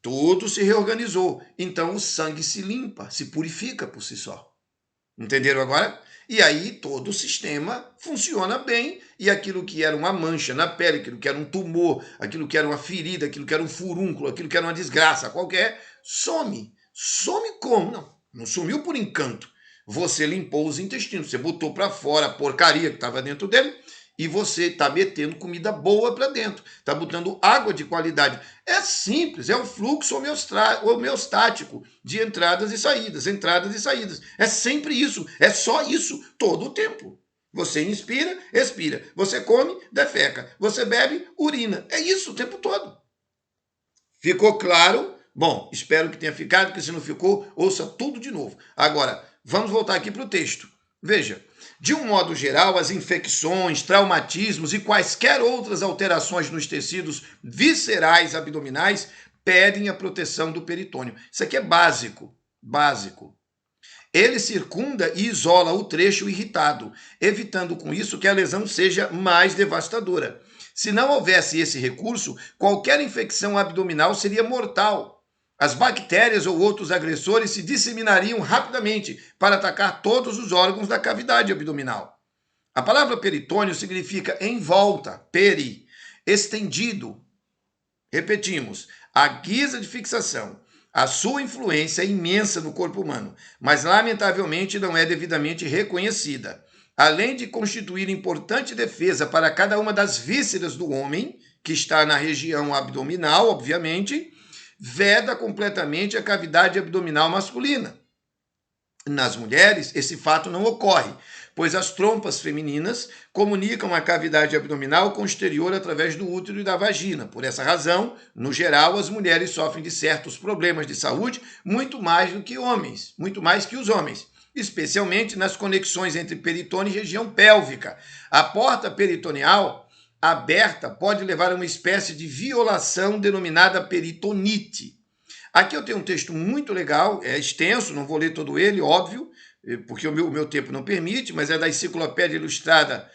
tudo se reorganizou. Então o sangue se limpa, se purifica por si só. Entenderam agora? E aí todo o sistema funciona bem e aquilo que era uma mancha na pele, aquilo que era um tumor, aquilo que era uma ferida, aquilo que era um furúnculo, aquilo que era uma desgraça qualquer, some. Some como? Não sumiu por encanto. Você limpou os intestinos, você botou para fora a porcaria que estava dentro dele e você está metendo comida boa para dentro, está botando água de qualidade. É simples, é um fluxo homeostático de entradas e saídas, entradas e saídas. É sempre isso, é só isso todo o tempo. Você inspira, expira, você come, defeca, você bebe, urina. É isso o tempo todo. Ficou claro? Bom, espero que tenha ficado, porque se não ficou, ouça tudo de novo. Agora, vamos voltar aqui para o texto. Veja, de um modo geral, as infecções, traumatismos e quaisquer outras alterações nos tecidos viscerais abdominais pedem a proteção do peritônio. Isso aqui é básico, básico. Ele circunda e isola o trecho irritado, evitando com isso que a lesão seja mais devastadora. Se não houvesse esse recurso, qualquer infecção abdominal seria mortal. As bactérias ou outros agressores se disseminariam rapidamente para atacar todos os órgãos da cavidade abdominal. A palavra peritônio significa em volta, peri, estendido. Repetimos, a guisa de fixação. A sua influência é imensa no corpo humano, mas lamentavelmente não é devidamente reconhecida. Além de constituir importante defesa para cada uma das vísceras do homem, que está na região abdominal, obviamente, veda completamente a cavidade abdominal masculina. Nas mulheres, esse fato não ocorre, pois as trompas femininas comunicam a cavidade abdominal com o exterior através do útero e da vagina. Por essa razão, no geral, as mulheres sofrem de certos problemas de saúde muito mais do que homens, muito mais que os homens, especialmente nas conexões entre peritônio e região pélvica. A porta peritoneal aberta pode levar a uma espécie de violação denominada peritonite. Aqui eu tenho um texto muito legal, é extenso, não vou ler todo ele, óbvio, porque o meu tempo não permite, mas é da Enciclopédia Ilustrada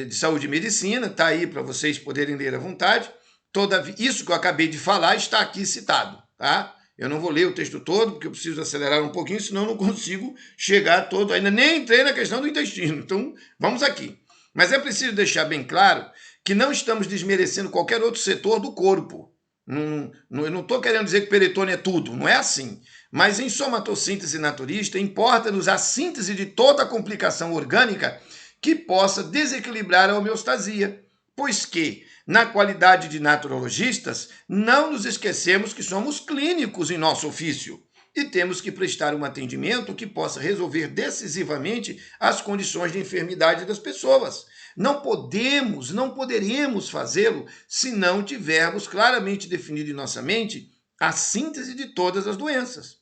de Saúde e Medicina, está aí para vocês poderem ler à vontade. Isso que eu acabei de falar está aqui citado, tá? Eu não vou ler o texto todo, porque eu preciso acelerar um pouquinho, senão eu não consigo chegar todo, ainda nem entrei na questão do intestino. Então, vamos aqui. Mas é preciso deixar bem claro que não estamos desmerecendo qualquer outro setor do corpo. Eu não estou querendo dizer que o peritônio é tudo, não é assim. Mas em somatossíntese naturista, importa-nos a síntese de toda a complicação orgânica que possa desequilibrar a homeostasia, pois que, na qualidade de naturologistas, não nos esquecemos que somos clínicos em nosso ofício e temos que prestar um atendimento que possa resolver decisivamente as condições de enfermidade das pessoas. Não poderemos fazê-lo se não tivermos claramente definido em nossa mente a síntese de todas as doenças.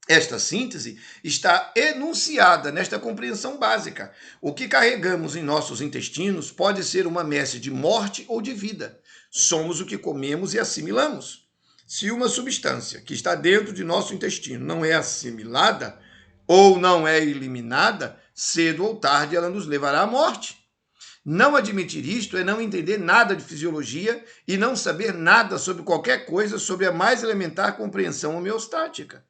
Esta síntese está enunciada nesta compreensão básica. O que carregamos em nossos intestinos pode ser uma messe de morte ou de vida. Somos o que comemos e assimilamos. Se uma substância que está dentro de nosso intestino não é assimilada ou não é eliminada, cedo ou tarde ela nos levará à morte. Não admitir isto é não entender nada de fisiologia e não saber nada sobre qualquer coisa sobre a mais elementar compreensão homeostática.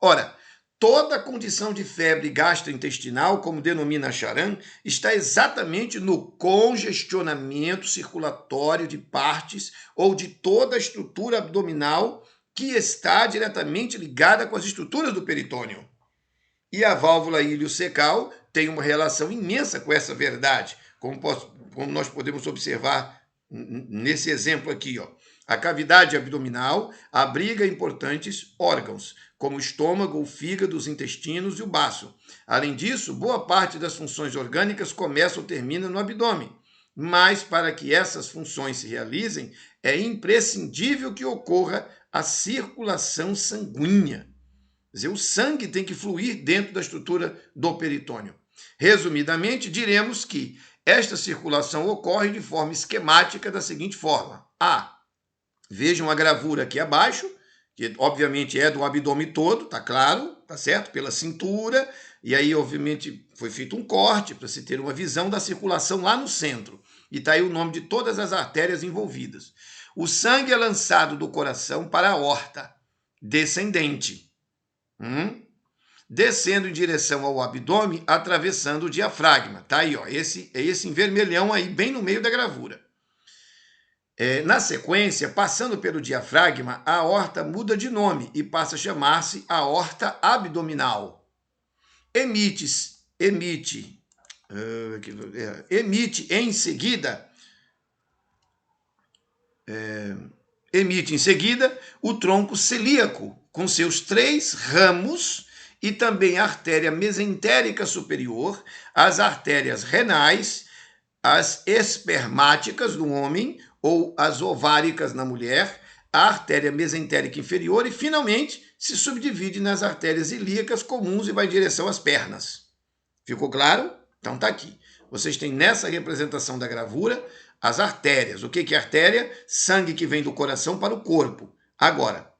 Ora, toda a condição de febre gastrointestinal, como denomina Charan, está exatamente no congestionamento circulatório de partes ou de toda a estrutura abdominal que está diretamente ligada com as estruturas do peritônio. E a válvula iliocecal tem uma relação imensa com essa verdade, como nós podemos observar nesse exemplo aqui, ó. A cavidade abdominal abriga importantes órgãos, como o estômago, o fígado, os intestinos e o baço. Além disso, boa parte das funções orgânicas começa ou termina no abdômen. Mas para que essas funções se realizem, é imprescindível que ocorra a circulação sanguínea. Quer dizer, o sangue tem que fluir dentro da estrutura do peritônio. Resumidamente, diremos que esta circulação ocorre de forma esquemática da seguinte forma. Vejam a gravura aqui abaixo, que obviamente é do abdômen todo, tá claro, tá certo? Pela cintura, e aí obviamente foi feito um corte para se ter uma visão da circulação lá no centro. E tá aí o nome de todas as artérias envolvidas. O sangue é lançado do coração para a aorta, descendente, descendo em direção ao abdômen, atravessando o diafragma. Tá aí, ó, esse em vermelhão aí, bem no meio da gravura. Na sequência, passando pelo diafragma, a aorta muda de nome e passa a chamar-se aorta abdominal. Emite em seguida o tronco celíaco, com seus 3 ramos, e também a artéria mesentérica superior, as artérias renais, as espermáticas no homem, ou as ováricas na mulher, a artéria mesentérica inferior e, finalmente, se subdivide nas artérias ilíacas comuns e vai em direção às pernas. Ficou claro? Então tá aqui. Vocês têm nessa representação da gravura as artérias. O que é artéria? Sangue que vem do coração para o corpo. Agora,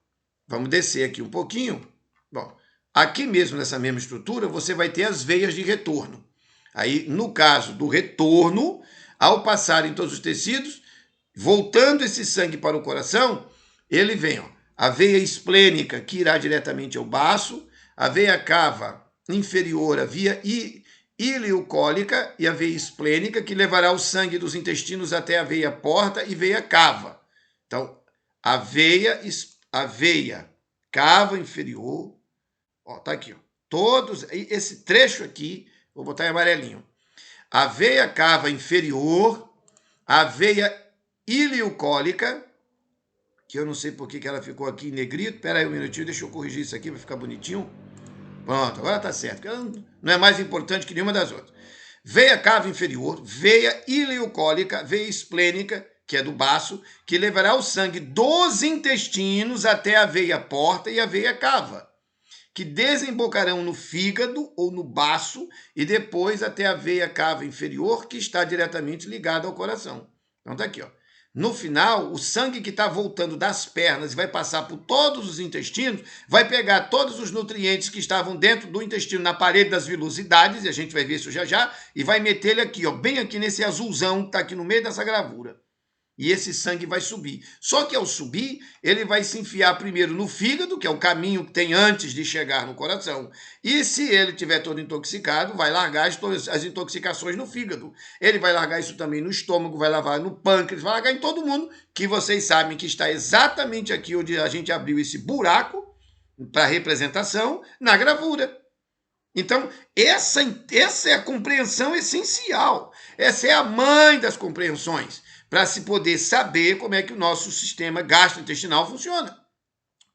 vamos descer aqui um pouquinho. Bom, aqui mesmo nessa mesma estrutura, você vai ter as veias de retorno. Aí, no caso do retorno, ao passar em todos os tecidos, voltando esse sangue para o coração, ele vem, a veia esplênica, que irá diretamente ao baço, a veia cava inferior, a via ileocólica, e a veia esplênica, que levará o sangue dos intestinos até a veia porta e veia cava. Então, a veia cava inferior, tá aqui, todos, esse trecho aqui, vou botar em amarelinho. A veia cava inferior, a veia ileocólica, que eu não sei por que ela ficou aqui em negrito. Espera aí um minutinho, deixa eu corrigir isso aqui para ficar bonitinho. Pronto, agora tá certo. Não é mais importante que nenhuma das outras. Veia cava inferior, veia ileocólica, veia esplênica, que é do baço, que levará o sangue dos intestinos até a veia porta e a veia cava, que desembocarão no fígado ou no baço e depois até a veia cava inferior, que está diretamente ligada ao coração. Então tá aqui, ó. No final, o sangue que está voltando das pernas e vai passar por todos os intestinos, vai pegar todos os nutrientes que estavam dentro do intestino, na parede das vilosidades, e a gente vai ver isso já já, e vai meter ele aqui, ó, bem aqui nesse azulzão que está aqui no meio dessa gravura. E esse sangue vai subir. Só que ao subir, ele vai se enfiar primeiro no fígado, que é o caminho que tem antes de chegar no coração. E se ele estiver todo intoxicado, vai largar as intoxicações no fígado. Ele vai largar isso também no estômago, vai largar no pâncreas, vai largar em todo mundo, que vocês sabem que está exatamente aqui onde a gente abriu esse buraco para representação na gravura. Então, essa é a compreensão essencial. Essa é a mãe das compreensões, para se poder saber como é que o nosso sistema gastrointestinal funciona.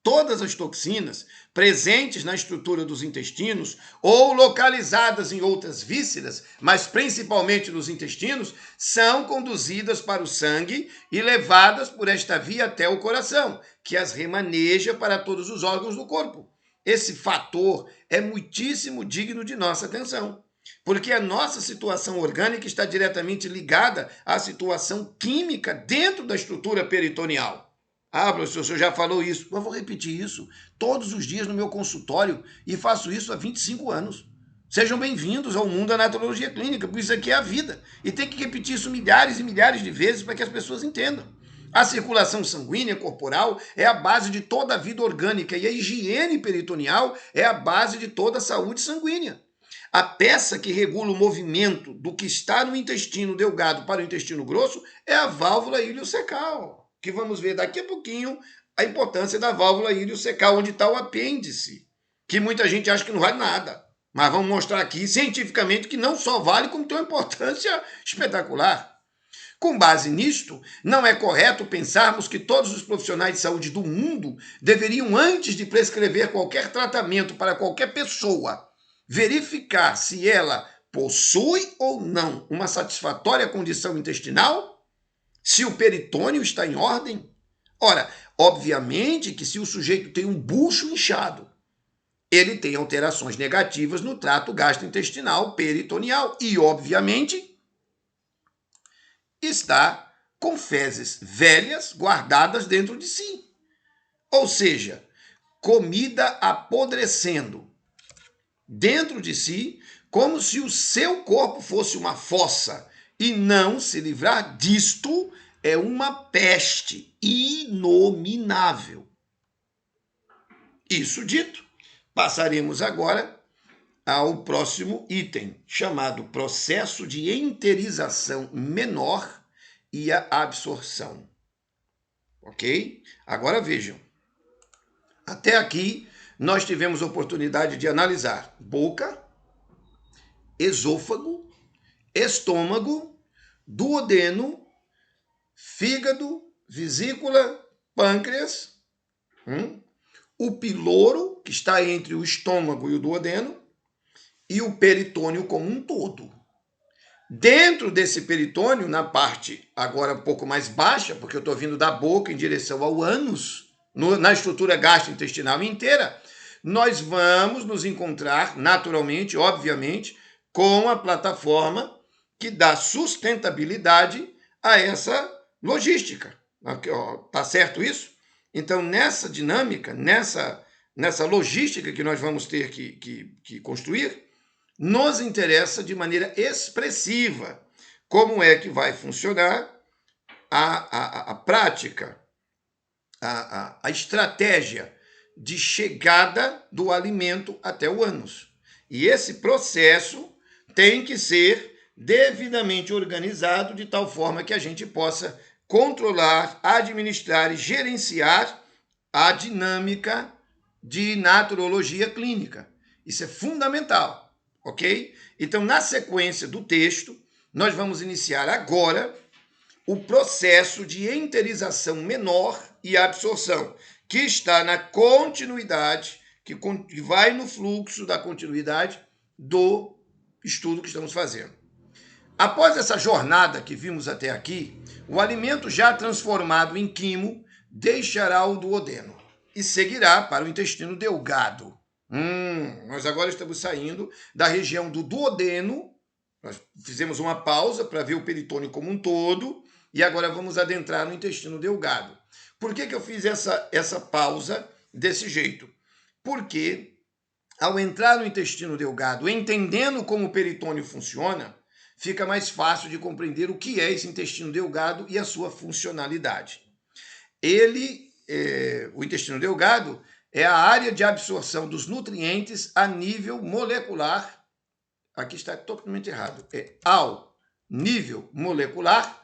Todas as toxinas presentes na estrutura dos intestinos ou localizadas em outras vísceras, mas principalmente nos intestinos, são conduzidas para o sangue e levadas por esta via até o coração, que as remaneja para todos os órgãos do corpo. Esse fator é muitíssimo digno de nossa atenção, porque a nossa situação orgânica está diretamente ligada à situação química dentro da estrutura peritoneal. Ah, professor, o senhor já falou isso. Eu vou repetir isso todos os dias no meu consultório e faço isso há 25 anos. Sejam bem-vindos ao mundo da naturologia clínica, porque isso aqui é a vida. E tem que repetir isso milhares e milhares de vezes para que as pessoas entendam. A circulação sanguínea corporal é a base de toda a vida orgânica e a higiene peritoneal é a base de toda a saúde sanguínea. A peça que regula o movimento do que está no intestino delgado para o intestino grosso é a válvula iliocecal, que vamos ver daqui a pouquinho a importância da válvula iliocecal, onde está o apêndice, que muita gente acha que não vale nada. Mas vamos mostrar aqui cientificamente que não só vale, como tem uma importância espetacular. Com base nisto, não é correto pensarmos que todos os profissionais de saúde do mundo deveriam, antes de prescrever qualquer tratamento para qualquer pessoa, verificar se ela possui ou não uma satisfatória condição intestinal, se o peritônio está em ordem. Ora, obviamente que se o sujeito tem um bucho inchado, ele tem alterações negativas no trato gastrointestinal peritoneal e, obviamente, está com fezes velhas guardadas dentro de si. Ou seja, comida apodrecendo dentro de si, como se o seu corpo fosse uma fossa. E não se livrar disto é uma peste inominável. Isso dito, passaremos agora ao próximo item, chamado processo de enterização menor e a absorção. Ok? Agora vejam. Até aqui, nós tivemos oportunidade de analisar boca, esôfago, estômago, duodeno, fígado, vesícula, pâncreas, o piloro, que está entre o estômago e o duodeno, e o peritônio como um todo. Dentro desse peritônio, na parte agora um pouco mais baixa, porque eu estou vindo da boca em direção ao ânus, na estrutura gastrointestinal inteira, nós vamos nos encontrar naturalmente, obviamente, com a plataforma que dá sustentabilidade a essa logística. Tá certo isso? Então, nessa dinâmica, nessa logística que nós vamos ter que construir, nos interessa de maneira expressiva como é que vai funcionar a prática, a estratégia de chegada do alimento até o ânus. E esse processo tem que ser devidamente organizado de tal forma que a gente possa controlar, administrar e gerenciar a dinâmica de naturologia clínica. Isso é fundamental. Ok? Então, na sequência do texto, nós vamos iniciar agora o processo de enterização menor e absorção, que está na continuidade, que vai no fluxo da continuidade do estudo que estamos fazendo. Após essa jornada que vimos até aqui, o alimento já transformado em quimo deixará o duodeno e seguirá para o intestino delgado. Nós agora estamos saindo da região do duodeno, nós fizemos uma pausa para ver o peritônio como um todo, e agora vamos adentrar no intestino delgado. Por que eu fiz essa pausa desse jeito? Porque ao entrar no intestino delgado, entendendo como o peritônio funciona, fica mais fácil de compreender o que é esse intestino delgado e a sua funcionalidade. O intestino delgado é a área de absorção dos nutrientes a nível molecular. Aqui está totalmente errado. É ao nível molecular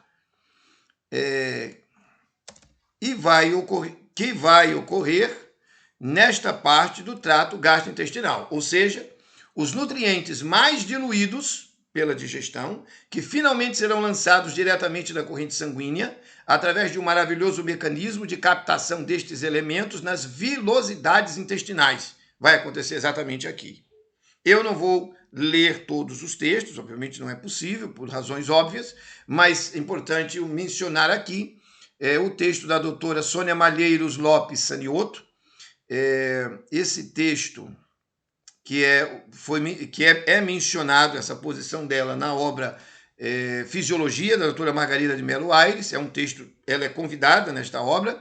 que vai ocorrer nesta parte do trato gastrointestinal, ou seja, os nutrientes mais diluídos pela digestão, que finalmente serão lançados diretamente da corrente sanguínea, através de um maravilhoso mecanismo de captação destes elementos nas vilosidades intestinais. Vai acontecer exatamente aqui. Eu não vou ler todos os textos, obviamente não é possível, por razões óbvias, mas é importante eu mencionar aqui o texto da doutora Sônia Malheiros Lopes Sanioto. Esse texto que é mencionado, essa posição dela na obra Fisiologia, da doutora Margarida de Melo Aires, é um texto, ela é convidada nesta obra,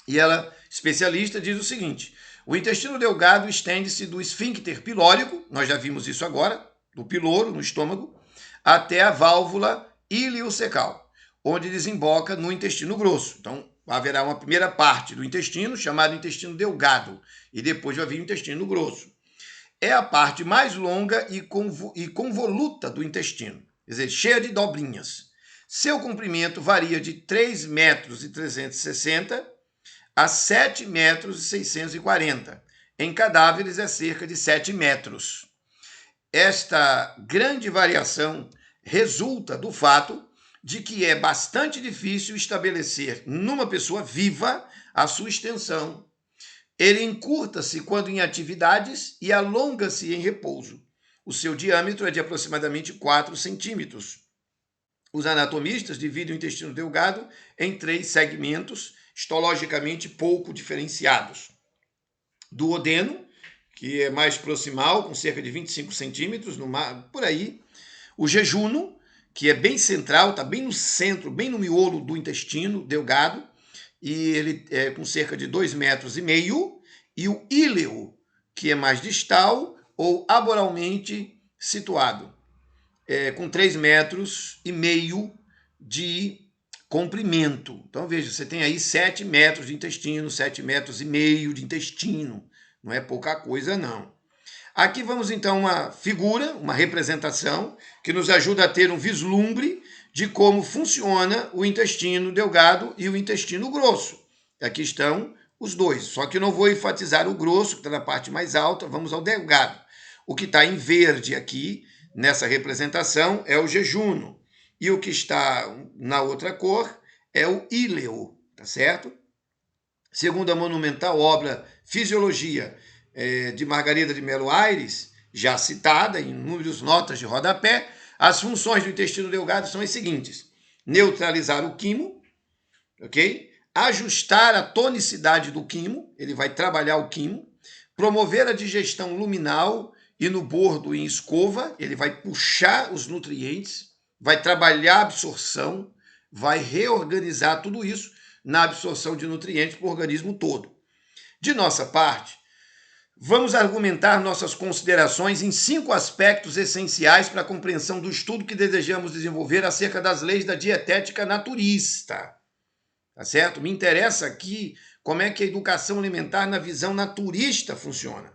e ela, especialista, diz o seguinte: o intestino delgado estende-se do esfíncter pilórico, nós já vimos isso agora, do piloro, no estômago, até a válvula iliocecal, onde desemboca no intestino grosso. Então, haverá uma primeira parte do intestino, chamado intestino delgado, e depois vai vir o intestino grosso. É a parte mais longa e convoluta do intestino, quer dizer, cheia de dobrinhas. Seu comprimento varia de 3,360 metros a 7,640 metros. Em cadáveres é cerca de 7 metros. Esta grande variação resulta do fato de que é bastante difícil estabelecer numa pessoa viva a sua extensão. Ele encurta-se quando em atividades e alonga-se em repouso. O seu diâmetro é de aproximadamente 4 centímetros. Os anatomistas dividem o intestino delgado em 3 segmentos, histologicamente pouco diferenciados. Duodeno, que é mais proximal, com cerca de 25 centímetros, por aí. O jejuno, que é bem central, está bem no centro, bem no miolo do intestino delgado, e ele é com cerca de 2,5 metros. E o íleo, que é mais distal ou aboralmente situado, com 3,5 metros de comprimento. Então, veja, você tem aí 7 metros de intestino, 7,5 metros de intestino. Não é pouca coisa, não. Aqui vamos, então, uma figura, uma representação, que nos ajuda a ter um vislumbre de como funciona o intestino delgado e o intestino grosso. Aqui estão os dois, só que eu não vou enfatizar o grosso, que está na parte mais alta, vamos ao delgado. O que está em verde aqui, nessa representação, é o jejuno. E o que está na outra cor é o íleo, tá certo? Segundo a monumental obra Fisiologia, de Margarida de Melo Aires, já citada em inúmeras notas de rodapé, as funções do intestino delgado são as seguintes: neutralizar o quimo, ok? Ajustar a tonicidade do quimo, ele vai trabalhar o quimo, promover a digestão luminal e no bordo em escova, ele vai puxar os nutrientes, vai trabalhar a absorção, vai reorganizar tudo isso na absorção de nutrientes para o organismo todo. De nossa parte, vamos argumentar nossas considerações em 5 aspectos essenciais para a compreensão do estudo que desejamos desenvolver acerca das leis da dietética naturista. Tá certo? Me interessa aqui como é que a educação alimentar na visão naturista funciona.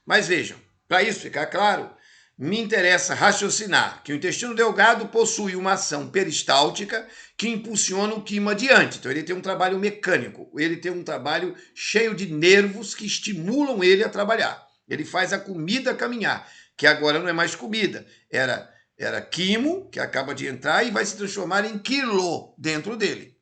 Mas vejam, para isso ficar claro, me interessa raciocinar que o intestino delgado possui uma ação peristáltica que impulsiona o quimo adiante. Então ele tem um trabalho mecânico, ele tem um trabalho cheio de nervos que estimulam ele a trabalhar. Ele faz a comida caminhar, que agora não é mais comida, era quimo, que acaba de entrar e vai se transformar em quilo dentro dele.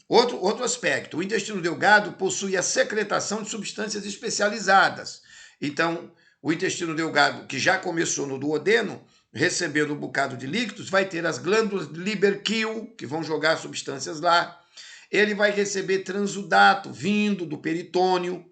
Outro aspecto, o intestino delgado possui a secretação de substâncias especializadas. Então, o intestino delgado, que já começou no duodeno, recebendo um bocado de líquidos, vai ter as glândulas de Lieberkühl, que vão jogar substâncias lá. Ele vai receber transudato, vindo do peritônio.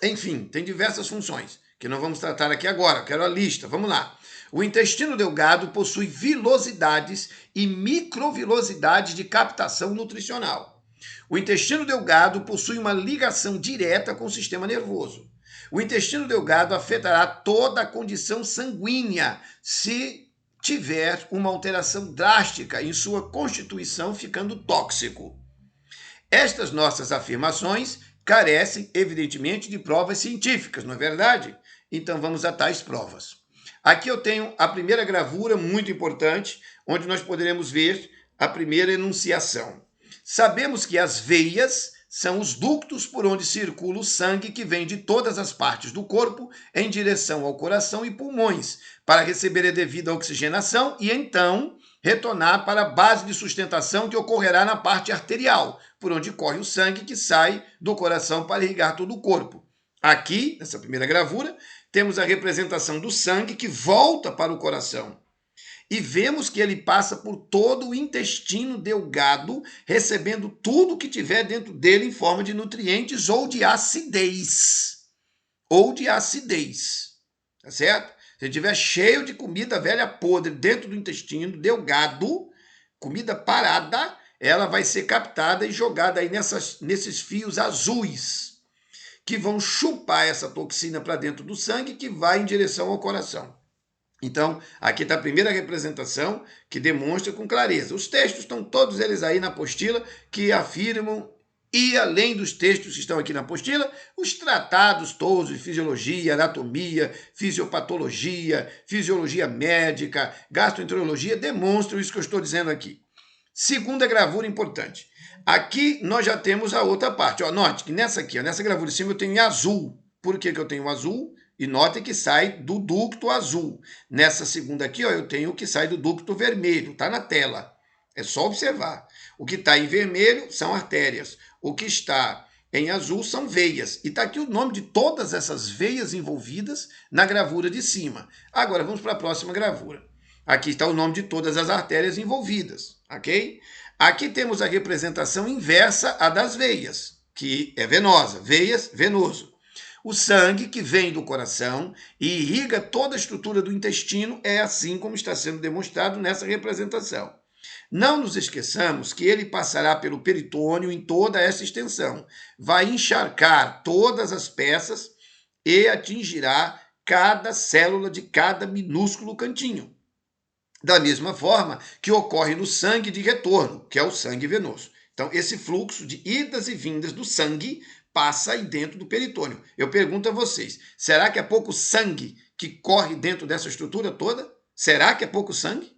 Enfim, tem diversas funções, que não vamos tratar aqui agora, quero a lista, vamos lá. O intestino delgado possui vilosidades e microvilosidades de captação nutricional. O intestino delgado possui uma ligação direta com o sistema nervoso. O intestino delgado afetará toda a condição sanguínea se tiver uma alteração drástica em sua constituição, ficando tóxico. Estas nossas afirmações carecem, evidentemente, de provas científicas, não é verdade? Então vamos a tais provas. Aqui eu tenho a primeira gravura, muito importante, onde nós poderemos ver a primeira enunciação. Sabemos que as veias são os ductos por onde circula o sangue que vem de todas as partes do corpo em direção ao coração e pulmões, para receber a devida oxigenação e então retornar para a base de sustentação que ocorrerá na parte arterial, por onde corre o sangue que sai do coração para irrigar todo o corpo. Aqui, nessa primeira gravura, temos a representação do sangue que volta para o coração. E vemos que ele passa por todo o intestino delgado, recebendo tudo que tiver dentro dele em forma de nutrientes ou de acidez. Tá certo? Se ele estiver cheio de comida velha podre dentro do intestino delgado, comida parada, ela vai ser captada e jogada aí nesses fios azuis, que vão chupar essa toxina para dentro do sangue, que vai em direção ao coração. Então, aqui está a primeira representação que demonstra com clareza. Os textos estão todos eles aí na apostila que afirmam, e além dos textos que estão aqui na apostila, os tratados todos de fisiologia, anatomia, fisiopatologia, fisiologia médica, gastroenterologia, demonstram isso que eu estou dizendo aqui. Segunda gravura importante. Aqui nós já temos a outra parte. Ó, note que nessa gravura de cima eu tenho em azul. Por que eu tenho azul? E note que sai do ducto azul. Nessa segunda aqui, ó, eu tenho o que sai do ducto vermelho. Está na tela. É só observar. O que está em vermelho são artérias. O que está em azul são veias. E está aqui o nome de todas essas veias envolvidas na gravura de cima. Agora vamos para a próxima gravura. Aqui está o nome de todas as artérias envolvidas. Ok? Aqui temos a representação inversa à das veias, que é venosa. Veias, venoso. O sangue que vem do coração e irriga toda a estrutura do intestino é assim como está sendo demonstrado nessa representação. Não nos esqueçamos que ele passará pelo peritônio em toda essa extensão, vai encharcar todas as peças e atingirá cada célula de cada minúsculo cantinho. Da mesma forma que ocorre no sangue de retorno, que é o sangue venoso. Então, esse fluxo de idas e vindas do sangue passa aí dentro do peritônio. Eu pergunto a vocês, será que é pouco sangue que corre dentro dessa estrutura toda? Será que é pouco sangue?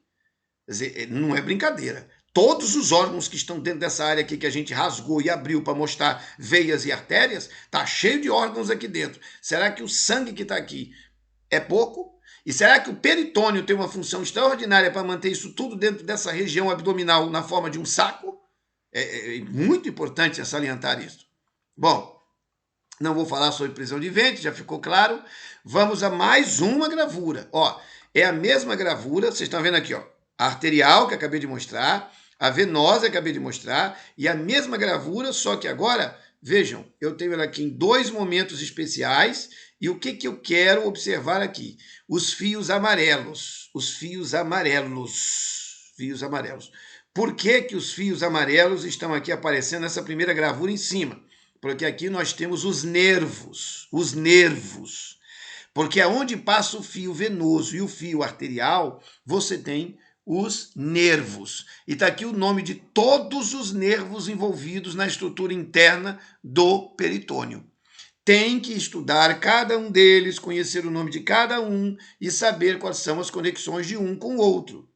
Quer dizer, não é brincadeira. Todos os órgãos que estão dentro dessa área aqui que a gente rasgou e abriu para mostrar veias e artérias, tá cheio de órgãos aqui dentro. Será que o sangue que está aqui é pouco? E será que o peritônio tem uma função extraordinária para manter isso tudo dentro dessa região abdominal na forma de um saco? É muito importante salientar isso. Bom, não vou falar sobre prisão de ventre, já ficou claro. Vamos a mais uma gravura. Ó, é a mesma gravura, vocês estão vendo aqui, ó, a arterial que acabei de mostrar, a venosa que acabei de mostrar, e a mesma gravura, só que agora, vejam, eu tenho ela aqui em dois momentos especiais, e o que eu quero observar aqui? Os fios amarelos. Os fios amarelos. Fios amarelos. Por que os fios amarelos estão aqui aparecendo nessa primeira gravura em cima? Porque aqui nós temos os nervos. Porque aonde passa o fio venoso e o fio arterial, você tem os nervos. E está aqui o nome de todos os nervos envolvidos na estrutura interna do peritônio. Tem que estudar cada um deles, conhecer o nome de cada um e saber quais são as conexões de um com o outro.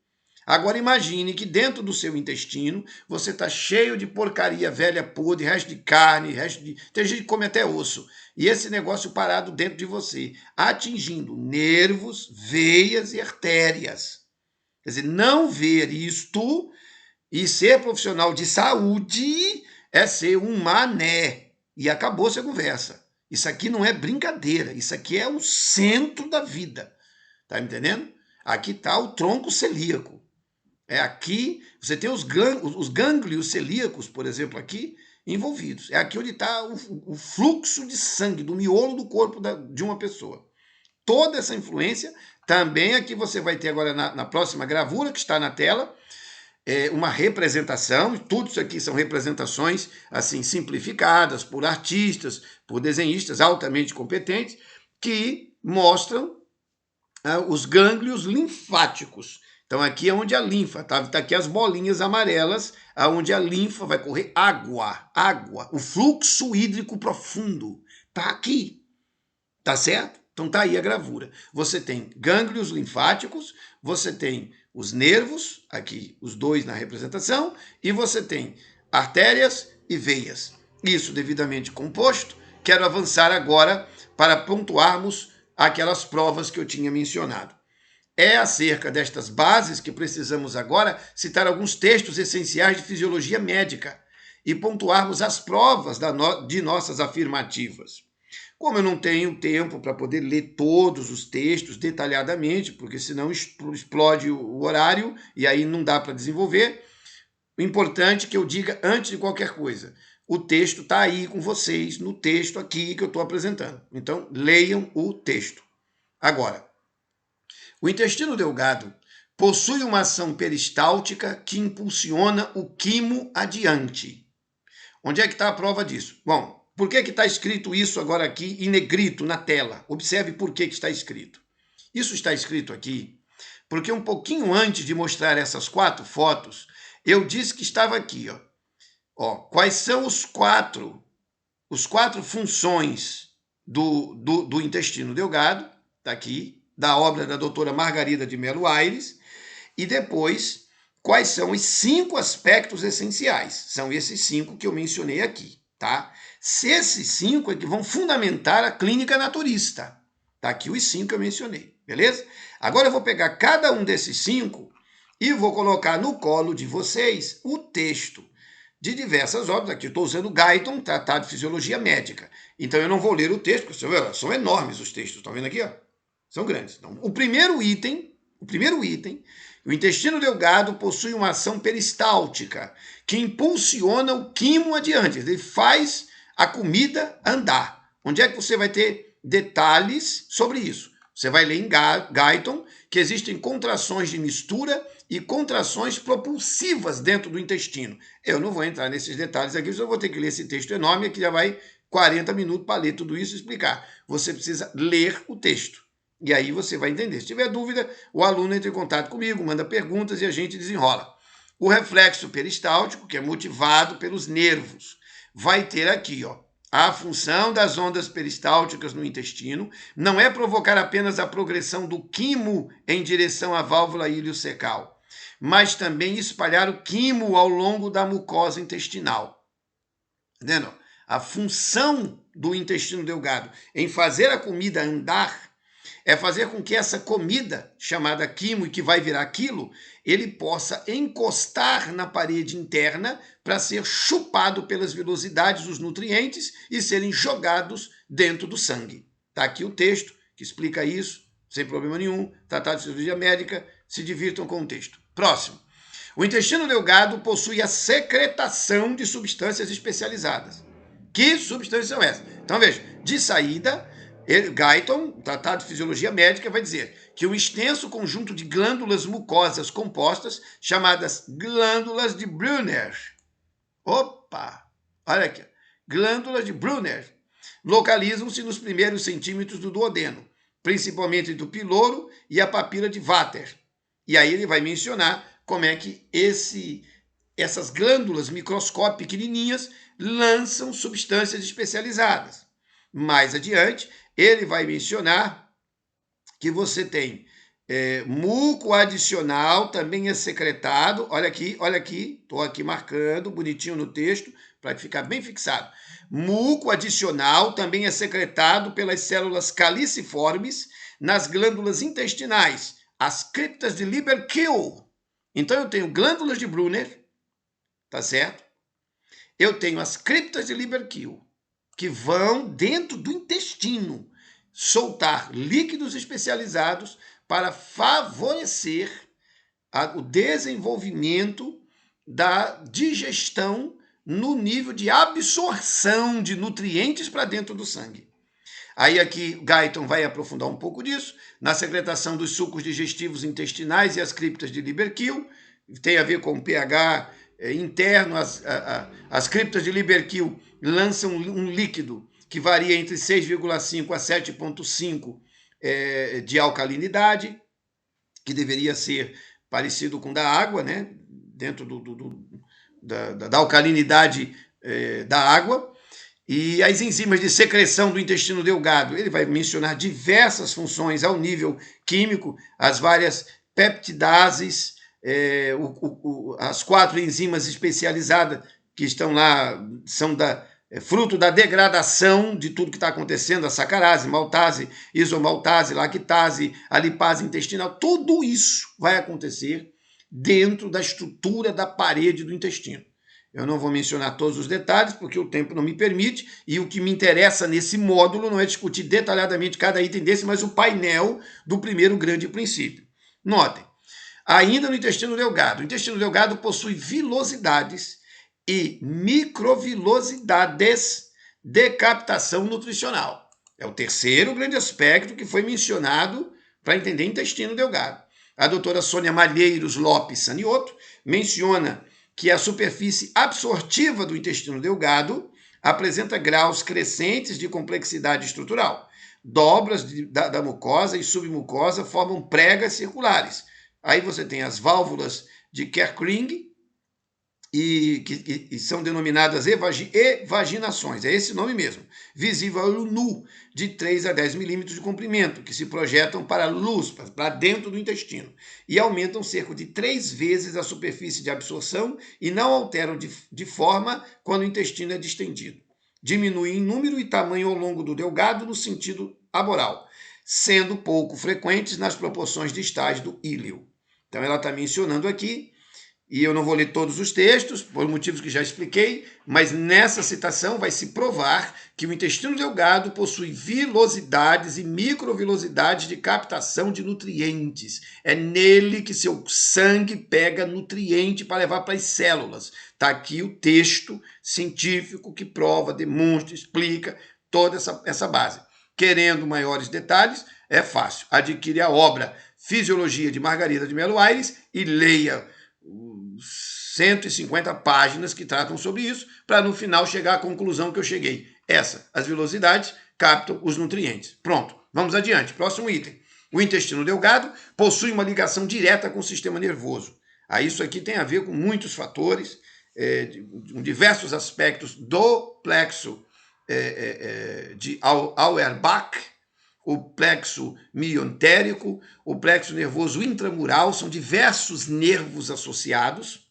Agora imagine que dentro do seu intestino você está cheio de porcaria velha, podre, resto de carne, tem gente que come até osso. E esse negócio parado dentro de você, atingindo nervos, veias e artérias. Quer dizer, não ver isto e ser profissional de saúde é ser um mané. E acabou-se a conversa. Isso aqui não é brincadeira, isso aqui é o centro da vida. Tá me entendendo? Aqui está o tronco celíaco. É aqui, você tem os gânglios celíacos, por exemplo, aqui, envolvidos. É aqui onde está o fluxo de sangue do miolo do corpo de uma pessoa. Toda essa influência Também aqui você vai ter agora na próxima gravura, que está na tela, uma representação, tudo isso aqui são representações assim simplificadas por artistas, por desenhistas altamente competentes, que mostram os gânglios linfáticos. Então aqui é onde a linfa, tá aqui as bolinhas amarelas, aonde a linfa vai correr água, o fluxo hídrico profundo, tá aqui, tá certo? Então tá aí a gravura. Você tem gânglios linfáticos, você tem os nervos, aqui os dois na representação, e você tem artérias e veias. Isso devidamente composto. Quero avançar agora para pontuarmos aquelas provas que eu tinha mencionado. É acerca destas bases que precisamos agora citar alguns textos essenciais de fisiologia médica e pontuarmos as provas de nossas afirmativas. Como eu não tenho tempo para poder ler todos os textos detalhadamente, porque senão explode o horário e aí não dá para desenvolver, o importante é que eu diga antes de qualquer coisa. O texto está aí com vocês, no texto aqui que eu estou apresentando. Então, leiam o texto. Agora, o intestino delgado possui uma ação peristáltica que impulsiona o quimo adiante. Onde é que está a prova disso? Bom, por que está escrito isso agora aqui em negrito na tela? Observe por que está escrito. Isso está escrito aqui porque um pouquinho antes de mostrar essas 4 fotos, eu disse que estava aqui, quais são os quatro funções do intestino delgado, está aqui, da obra da doutora Margarida de Melo Aires, e depois, quais são os 5 aspectos essenciais. São esses 5 que eu mencionei aqui, tá? Se esses 5 é que vão fundamentar a clínica naturista. Tá aqui os 5 que eu mencionei, beleza? Agora eu vou pegar cada um desses 5 e vou colocar no colo de vocês o texto de diversas obras. Aqui eu estou usando Guyton, Tratado de Fisiologia Médica. Então eu não vou ler o texto, porque são enormes os textos, estão vendo aqui? São grandes. Então, o primeiro item, o intestino delgado possui uma ação peristáltica que impulsiona o quimo adiante. Ele faz a comida andar. Onde é que você vai ter detalhes sobre isso? Você vai ler em Guyton que existem contrações de mistura e contrações propulsivas dentro do intestino. Eu não vou entrar nesses detalhes aqui, eu vou ter que ler esse texto enorme, que já vai 40 minutos para ler tudo isso e explicar. Você precisa ler o texto. E aí você vai entender. Se tiver dúvida, o aluno entra em contato comigo, manda perguntas e a gente desenrola. O reflexo peristáltico, que é motivado pelos nervos, vai ter aqui, a função das ondas peristálticas no intestino não é provocar apenas a progressão do quimo em direção à válvula iliocecal, mas também espalhar o quimo ao longo da mucosa intestinal. Entendeu? A função do intestino delgado em fazer a comida andar é fazer com que essa comida, chamada quimo e que vai virar quilo, ele possa encostar na parede interna para ser chupado pelas velocidades dos nutrientes e serem jogados dentro do sangue. Está aqui o texto que explica isso, sem problema nenhum, Tratado de Fisiologia Médica, se divirtam com o texto. Próximo. O intestino delgado possui a secretação de substâncias especializadas. Que substâncias são essas? Então veja, de saída, Guyton, Tratado de Fisiologia Médica, vai dizer que um extenso conjunto de glândulas mucosas compostas, chamadas glândulas de Brunner. Opa! Olha aqui. Glândulas de Brunner localizam-se nos primeiros centímetros do duodeno, principalmente do piloro e a papila de Vater. E aí ele vai mencionar como é que essas glândulas microscópicas pequenininhas lançam substâncias especializadas. Mais adiante, ele vai mencionar que você tem muco adicional, também é secretado. Olha aqui, estou aqui marcando bonitinho no texto para ficar bem fixado. Muco adicional também é secretado pelas células caliciformes nas glândulas intestinais, as criptas de Lieberkill. Então eu tenho glândulas de Brunner, tá certo? Eu tenho as criptas de Lieberkill, que vão dentro do intestino soltar líquidos especializados para favorecer o desenvolvimento da digestão no nível de absorção de nutrientes para dentro do sangue. Aí aqui Guyton vai aprofundar um pouco disso, na secretação dos sucos digestivos intestinais e as criptas de Lieberkill, tem a ver com o pH interno, as criptas de Lieberkill lançam um líquido que varia entre 6,5 a 7,5 de alcalinidade, que deveria ser parecido com da água, né? Dentro da alcalinidade da água. E as enzimas de secreção do intestino delgado, ele vai mencionar diversas funções ao nível químico, as várias peptidases, as 4 enzimas especializadas que estão lá, são fruto da degradação de tudo que está acontecendo, a sacarase, maltase, isomaltase, lactase, a lipase intestinal, tudo isso vai acontecer dentro da estrutura da parede do intestino. Eu não vou mencionar todos os detalhes, porque o tempo não me permite, e o que me interessa nesse módulo não é discutir detalhadamente cada item desse, mas o painel do primeiro grande princípio. Notem, ainda no intestino delgado, o intestino delgado possui vilosidades e microvilosidades de captação nutricional. É o terceiro grande aspecto que foi mencionado para entender intestino delgado. A doutora Sônia Malheiros Lopes Sanioto menciona que a superfície absortiva do intestino delgado apresenta graus crescentes de complexidade estrutural. Dobras da mucosa e submucosa formam pregas circulares. Aí você tem as válvulas de Kerckring, que são denominadas evaginações, é esse nome mesmo, visível a olho nu, de 3 a 10 milímetros de comprimento, que se projetam para a luz, para dentro do intestino, e aumentam cerca de 3 vezes a superfície de absorção e não alteram de forma quando o intestino é distendido. Diminuem em número e tamanho ao longo do delgado no sentido aboral, sendo pouco frequentes nas proporções distais do íleo. Então ela está mencionando aqui, e eu não vou ler todos os textos, por motivos que já expliquei, mas nessa citação vai se provar que o intestino delgado possui vilosidades e microvilosidades de captação de nutrientes. É nele que seu sangue pega nutriente para levar para as células. Está aqui o texto científico que prova, demonstra, explica toda essa base. Querendo maiores detalhes, é fácil. Adquire a obra Fisiologia de Margarida de Melo Aires e leia 150 páginas que tratam sobre isso, para no final chegar à conclusão que eu cheguei. As vilosidades captam os nutrientes. Pronto, vamos adiante. Próximo item. O intestino delgado possui uma ligação direta com o sistema nervoso. Isso aqui tem a ver com muitos fatores, diversos aspectos do plexo de Auerbach, o plexo miontérico, o plexo nervoso intramural, são diversos nervos associados,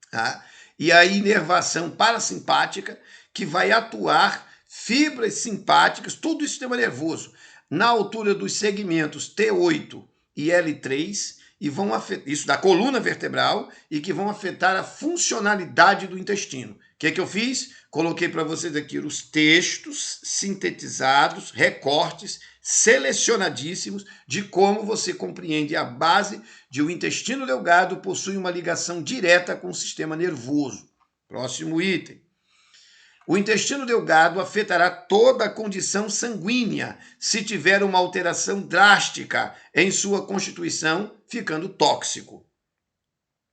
tá? E a inervação parasimpática, que vai atuar fibras simpáticas, todo o sistema nervoso, na altura dos segmentos T8 e L3, e vão afetar, isso da coluna vertebral, e que vão afetar a funcionalidade do intestino. O que eu fiz? Coloquei para vocês aqui os textos sintetizados, recortes, selecionadíssimos de como você compreende a base de o intestino delgado possui uma ligação direta com o sistema nervoso. Próximo item. O intestino delgado afetará toda a condição sanguínea se tiver uma alteração drástica em sua constituição, ficando tóxico.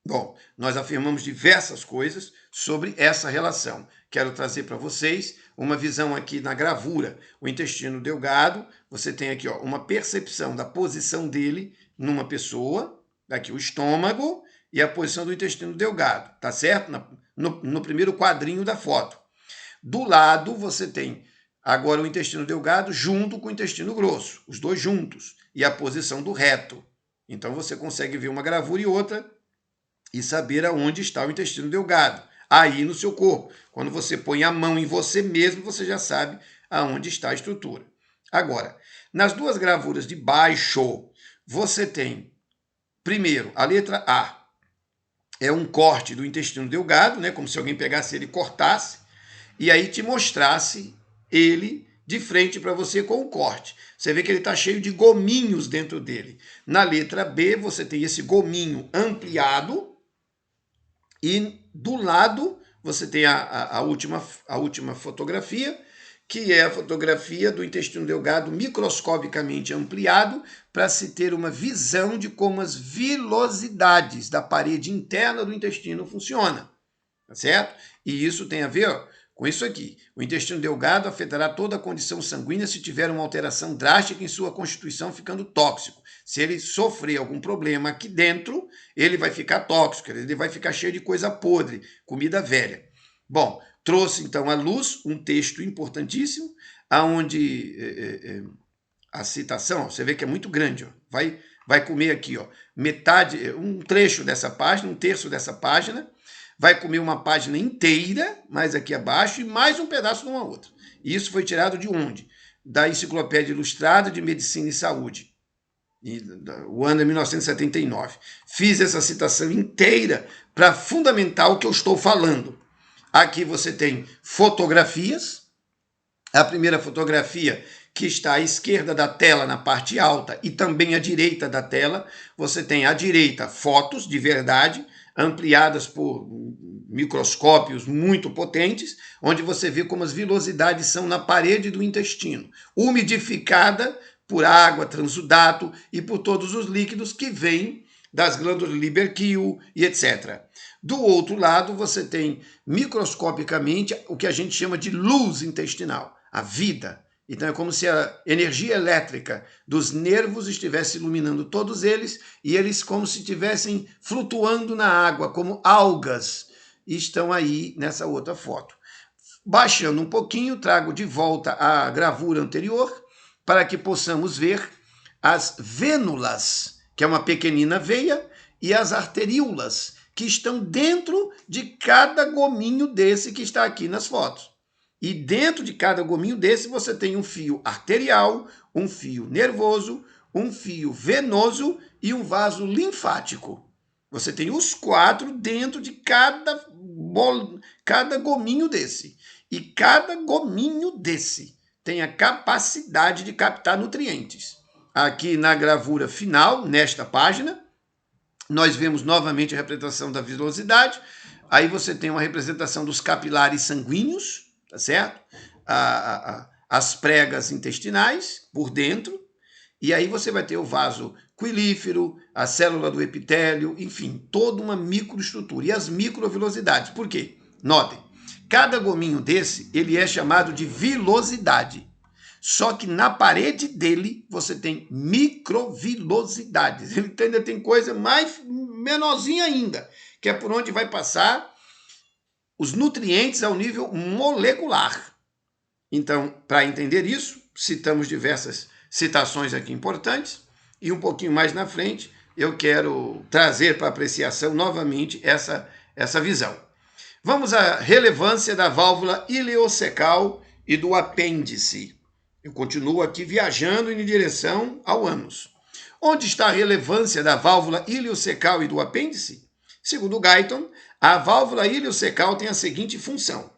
Bom, nós afirmamos diversas coisas sobre essa relação. Quero trazer para vocês uma visão aqui na gravura. O intestino delgado, você tem aqui uma percepção da posição dele numa pessoa, aqui o estômago e a posição do intestino delgado, tá certo? No primeiro quadrinho da foto. Do lado, você tem agora o intestino delgado junto com o intestino grosso, os dois juntos, e a posição do reto. Então, você consegue ver uma gravura e outra e saber aonde está o intestino delgado, aí no seu corpo. Quando você põe a mão em você mesmo, você já sabe aonde está a estrutura. Agora, nas duas gravuras de baixo, você tem, primeiro, a letra A. É um corte do intestino delgado, né? Como se alguém pegasse ele e cortasse, e aí te mostrasse ele de frente para você com o corte. Você vê que ele está cheio de gominhos dentro dele. Na letra B, você tem esse gominho ampliado e do lado você tem a última fotografia, que é a fotografia do intestino delgado microscopicamente ampliado para se ter uma visão de como as vilosidades da parede interna do intestino funcionam, tá certo? E isso tem a ver com isso aqui. O intestino delgado afetará toda a condição sanguínea se tiver uma alteração drástica em sua constituição, ficando tóxico. Se ele sofrer algum problema aqui dentro, ele vai ficar tóxico, ele vai ficar cheio de coisa podre, comida velha. Bom, trouxe então à luz um texto importantíssimo, aonde a citação, você vê que é muito grande, ó, vai comer aqui, ó, metade, um trecho dessa página, um terço dessa página, vai comer uma página inteira, mais aqui abaixo, e mais um pedaço de uma outra. E isso foi tirado de onde? Da Enciclopédia Ilustrada de Medicina e Saúde. O ano é 1979. Fiz essa citação inteira para fundamentar o que eu estou falando. Aqui você tem fotografias. A primeira fotografia, que está à esquerda da tela, na parte alta, e também à direita da tela, você tem à direita fotos de verdade, ampliadas por microscópios muito potentes, onde você vê como as vilosidades são na parede do intestino, umidificada por água, transudato e por todos os líquidos que vêm das glândulas Lieberkiel e etc. Do outro lado, você tem microscopicamente o que a gente chama de luz intestinal, a vida. Então é como se a energia elétrica dos nervos estivesse iluminando todos eles e eles como se estivessem flutuando na água, como algas, e estão aí nessa outra foto. Baixando um pouquinho, trago de volta a gravura anterior para que possamos ver as vênulas, que é uma pequenina veia, e as arteríolas, que estão dentro de cada gominho desse que está aqui nas fotos. E dentro de cada gominho desse você tem um fio arterial, um fio nervoso, um fio venoso e um vaso linfático. Você tem os 4 dentro de cada gominho desse. E cada gominho desse tem a capacidade de captar nutrientes. Aqui na gravura final, nesta página, nós vemos novamente a representação da vilosidade. Aí você tem uma representação dos capilares sanguíneos, tá certo? As pregas intestinais por dentro, e aí você vai ter o vaso quilífero, a célula do epitélio, enfim, toda uma microestrutura. E as microvilosidades, por quê? Notem, cada gominho desse, ele é chamado de vilosidade. Só que na parede dele, você tem microvilosidades. Ele ainda tem coisa mais menorzinha ainda, que é por onde vai passar os nutrientes ao nível molecular. Então, para entender isso, citamos diversas citações aqui importantes, e um pouquinho mais na frente, eu quero trazer para apreciação novamente essa visão. Vamos à relevância da válvula ileocecal e do apêndice. Eu continuo aqui viajando em direção ao ânus. Onde está a relevância da válvula ileocecal e do apêndice? Segundo Guyton, a válvula ileocecal tem a seguinte função.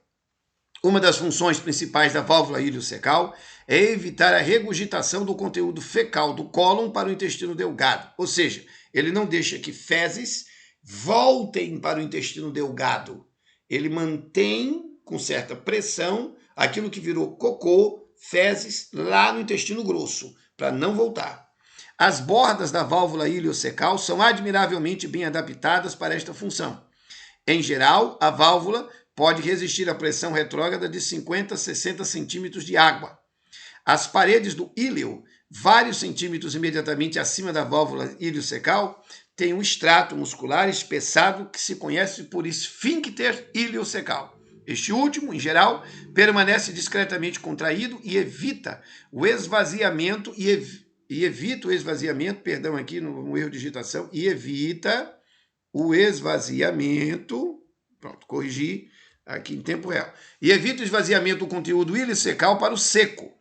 Uma das funções principais da válvula ileocecal é evitar a regurgitação do conteúdo fecal do cólon para o intestino delgado. Ou seja, ele não deixa que fezes voltem para o intestino delgado. Ele mantém com certa pressão aquilo que virou cocô, fezes, lá no intestino grosso, para não voltar. As bordas da válvula ileocecal são admiravelmente bem adaptadas para esta função. Em geral, a válvula pode resistir à pressão retrógrada de 50 a 60 centímetros de água. As paredes do íleo, vários centímetros imediatamente acima da válvula ileocecal, têm um extrato muscular espessado que se conhece por esfíncter ileocecal. Este último, em geral, permanece discretamente contraído e evita o esvaziamento perdão, aqui no erro de digitação, e evita o esvaziamento, pronto, corrigi aqui em tempo real, e evita o esvaziamento do conteúdo ileocecal para o seco,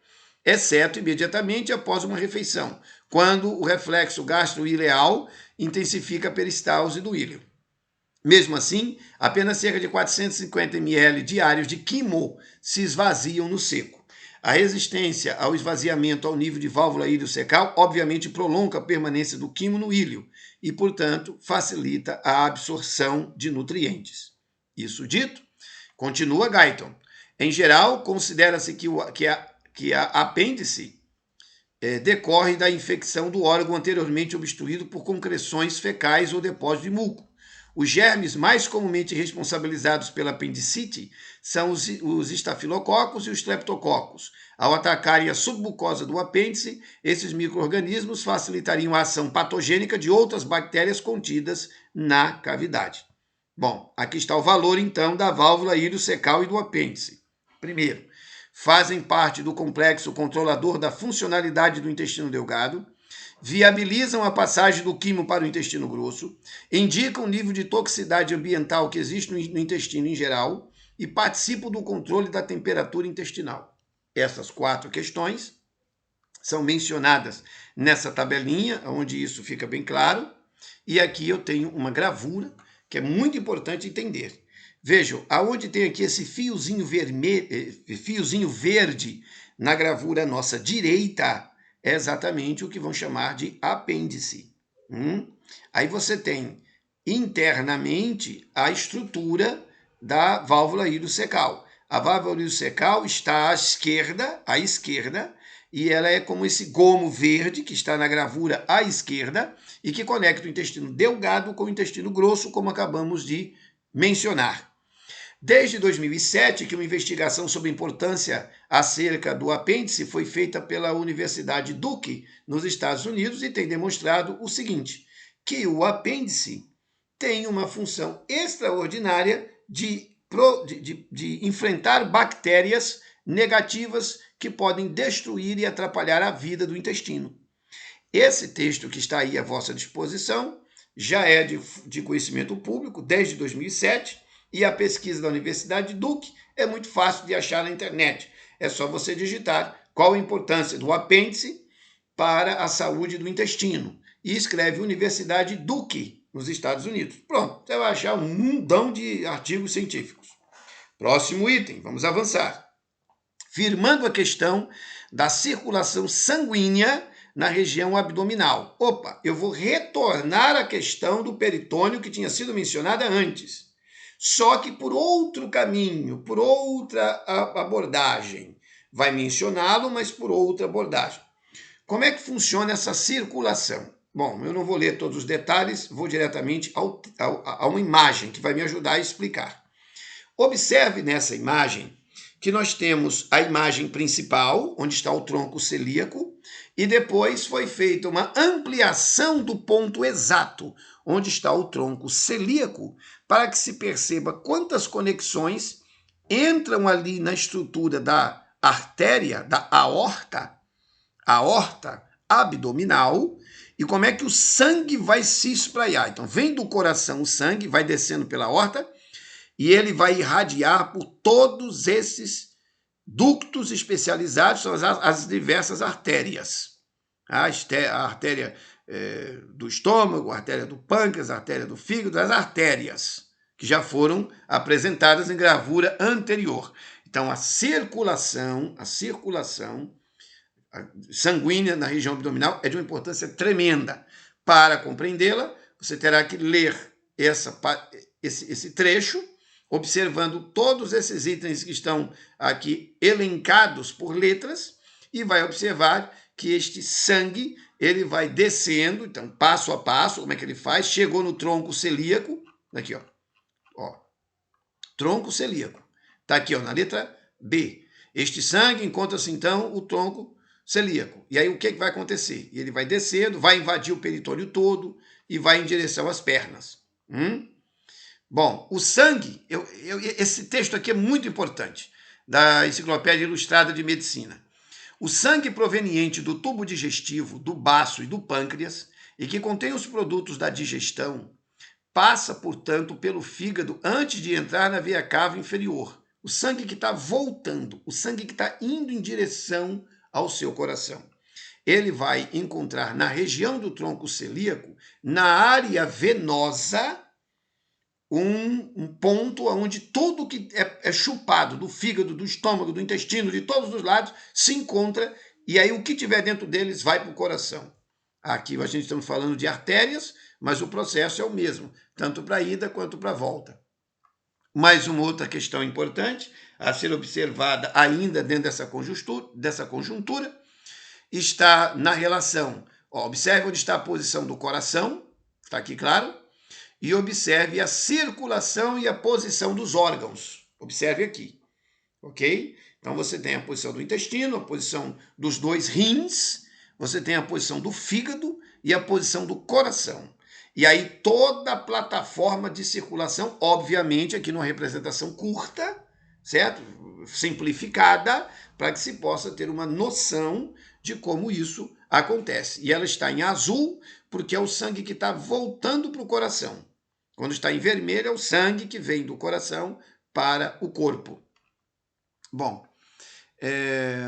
exceto imediatamente após uma refeição, quando o reflexo gastroileal intensifica a peristalse do íleo. Mesmo assim, apenas cerca de 450 ml diários de quimo se esvaziam no seco. A resistência ao esvaziamento ao nível de válvula ileocecal obviamente prolonga a permanência do quimo no íleo e, portanto, facilita a absorção de nutrientes. Isso dito, continua Guyton. Em geral, considera-se que a apêndice decorre da infecção do órgão anteriormente obstruído por concreções fecais ou depósito de muco. Os germes mais comumente responsabilizados pela apendicite são os estafilococos e os streptococcus. Ao atacarem a submucosa do apêndice, esses micro-organismos facilitariam a ação patogênica de outras bactérias contidas na cavidade. Bom, aqui está o valor, então, da válvula iliocecal e do apêndice. Primeiro, fazem parte do complexo controlador da funcionalidade do intestino delgado, viabilizam a passagem do quimo para o intestino grosso, indicam o nível de toxicidade ambiental que existe no intestino em geral e participam do controle da temperatura intestinal. Essas 4 questões são mencionadas nessa tabelinha, onde isso fica bem claro, e aqui eu tenho uma gravura que é muito importante entender. Vejam, aonde tem aqui esse fiozinho verde na gravura à nossa direita, é exatamente o que vão chamar de apêndice. Aí você tem internamente a estrutura da válvula iliocecal. A válvula iliocecal está à esquerda, e ela é como esse gomo verde que está na gravura à esquerda e que conecta o intestino delgado com o intestino grosso, como acabamos de mencionar. Desde 2007, que uma investigação sobre a importância acerca do apêndice foi feita pela Universidade Duke, nos Estados Unidos, e tem demonstrado o seguinte, que o apêndice tem uma função extraordinária de enfrentar bactérias negativas que podem destruir e atrapalhar a vida do intestino. Esse texto que está aí à vossa disposição já é de conhecimento público desde 2007, e a pesquisa da Universidade Duke é muito fácil de achar na internet. É só você digitar qual a importância do apêndice para a saúde do intestino. E escreve Universidade Duke, nos Estados Unidos. Pronto, você vai achar um mundão de artigos científicos. Próximo item, vamos avançar. Firmando a questão da circulação sanguínea na região abdominal. Opa, eu vou retornar à questão do peritônio que tinha sido mencionada antes. Só que por outro caminho, por outra abordagem. Vai mencioná-lo, mas por outra abordagem. Como é que funciona essa circulação? Bom, eu não vou ler todos os detalhes, vou diretamente a uma imagem que vai me ajudar a explicar. Observe nessa imagem que nós temos a imagem principal, onde está o tronco celíaco, e depois foi feita uma ampliação do ponto exato, onde está o tronco celíaco, para que se perceba quantas conexões entram ali na estrutura da artéria, da aorta abdominal, e como é que o sangue vai se espraiar. Então, vem do coração o sangue, vai descendo pela aorta, e ele vai irradiar por todos esses ductos especializados, são as diversas artérias. A artéria do estômago, a artéria do pâncreas, a artéria do fígado, as artérias que já foram apresentadas em gravura anterior. Então, a circulação sanguínea na região abdominal é de uma importância tremenda. Para compreendê-la, você terá que ler esse trecho, observando todos esses itens que estão aqui elencados por letras, e vai observar que este sangue ele vai descendo, então passo a passo, como é que ele faz? Chegou no tronco celíaco, aqui, ó, tronco celíaco, está aqui, ó, na letra B. Este sangue encontra-se então o tronco celíaco. E aí o que vai acontecer? Ele vai descendo, vai invadir o peritônio todo e vai em direção às pernas. Bom, o sangue, esse texto aqui é muito importante, da Enciclopédia Ilustrada de Medicina. O sangue proveniente do tubo digestivo, do baço e do pâncreas, e que contém os produtos da digestão, passa, portanto, pelo fígado antes de entrar na veia cava inferior. O sangue que está voltando, o sangue que está indo em direção ao seu coração. Ele vai encontrar na região do tronco celíaco, na área venosa, um ponto onde tudo que é chupado do fígado, do estômago, do intestino, de todos os lados, se encontra, e aí o que tiver dentro deles vai para o coração. Aqui a gente estamos falando de artérias, mas o processo é o mesmo, tanto para a ida quanto para a volta. Mais uma outra questão importante a ser observada ainda dentro dessa conjuntura está na relação. Observe onde está a posição do coração, está aqui claro, e observe a circulação e a posição dos órgãos. Observe aqui, ok? Então você tem a posição do intestino, a posição dos dois rins, você tem a posição do fígado e a posição do coração. E aí toda a plataforma de circulação, obviamente aqui numa representação curta, certo? Simplificada, para que se possa ter uma noção de como isso acontece. E ela está em azul, porque é o sangue que está voltando para o coração. Quando está em vermelho, é o sangue que vem do coração para o corpo. Bom,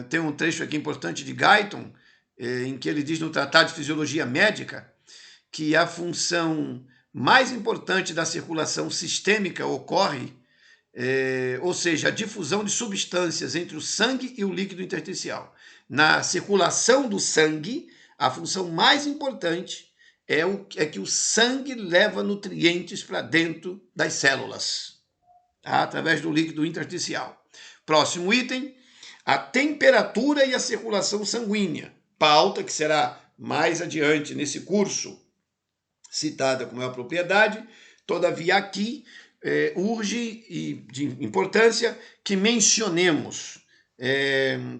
tem um trecho aqui importante de Guyton, em que ele diz no Tratado de Fisiologia Médica que a função mais importante da circulação sistêmica ocorre, ou seja, a difusão de substâncias entre o sangue e o líquido intersticial. Na circulação do sangue, a função mais importante é que o sangue leva nutrientes para dentro das células, tá? Através do líquido intersticial. Próximo item, a temperatura e a circulação sanguínea, pauta que será mais adiante nesse curso, citada com maior propriedade. Todavia aqui urge e de importância que mencionemos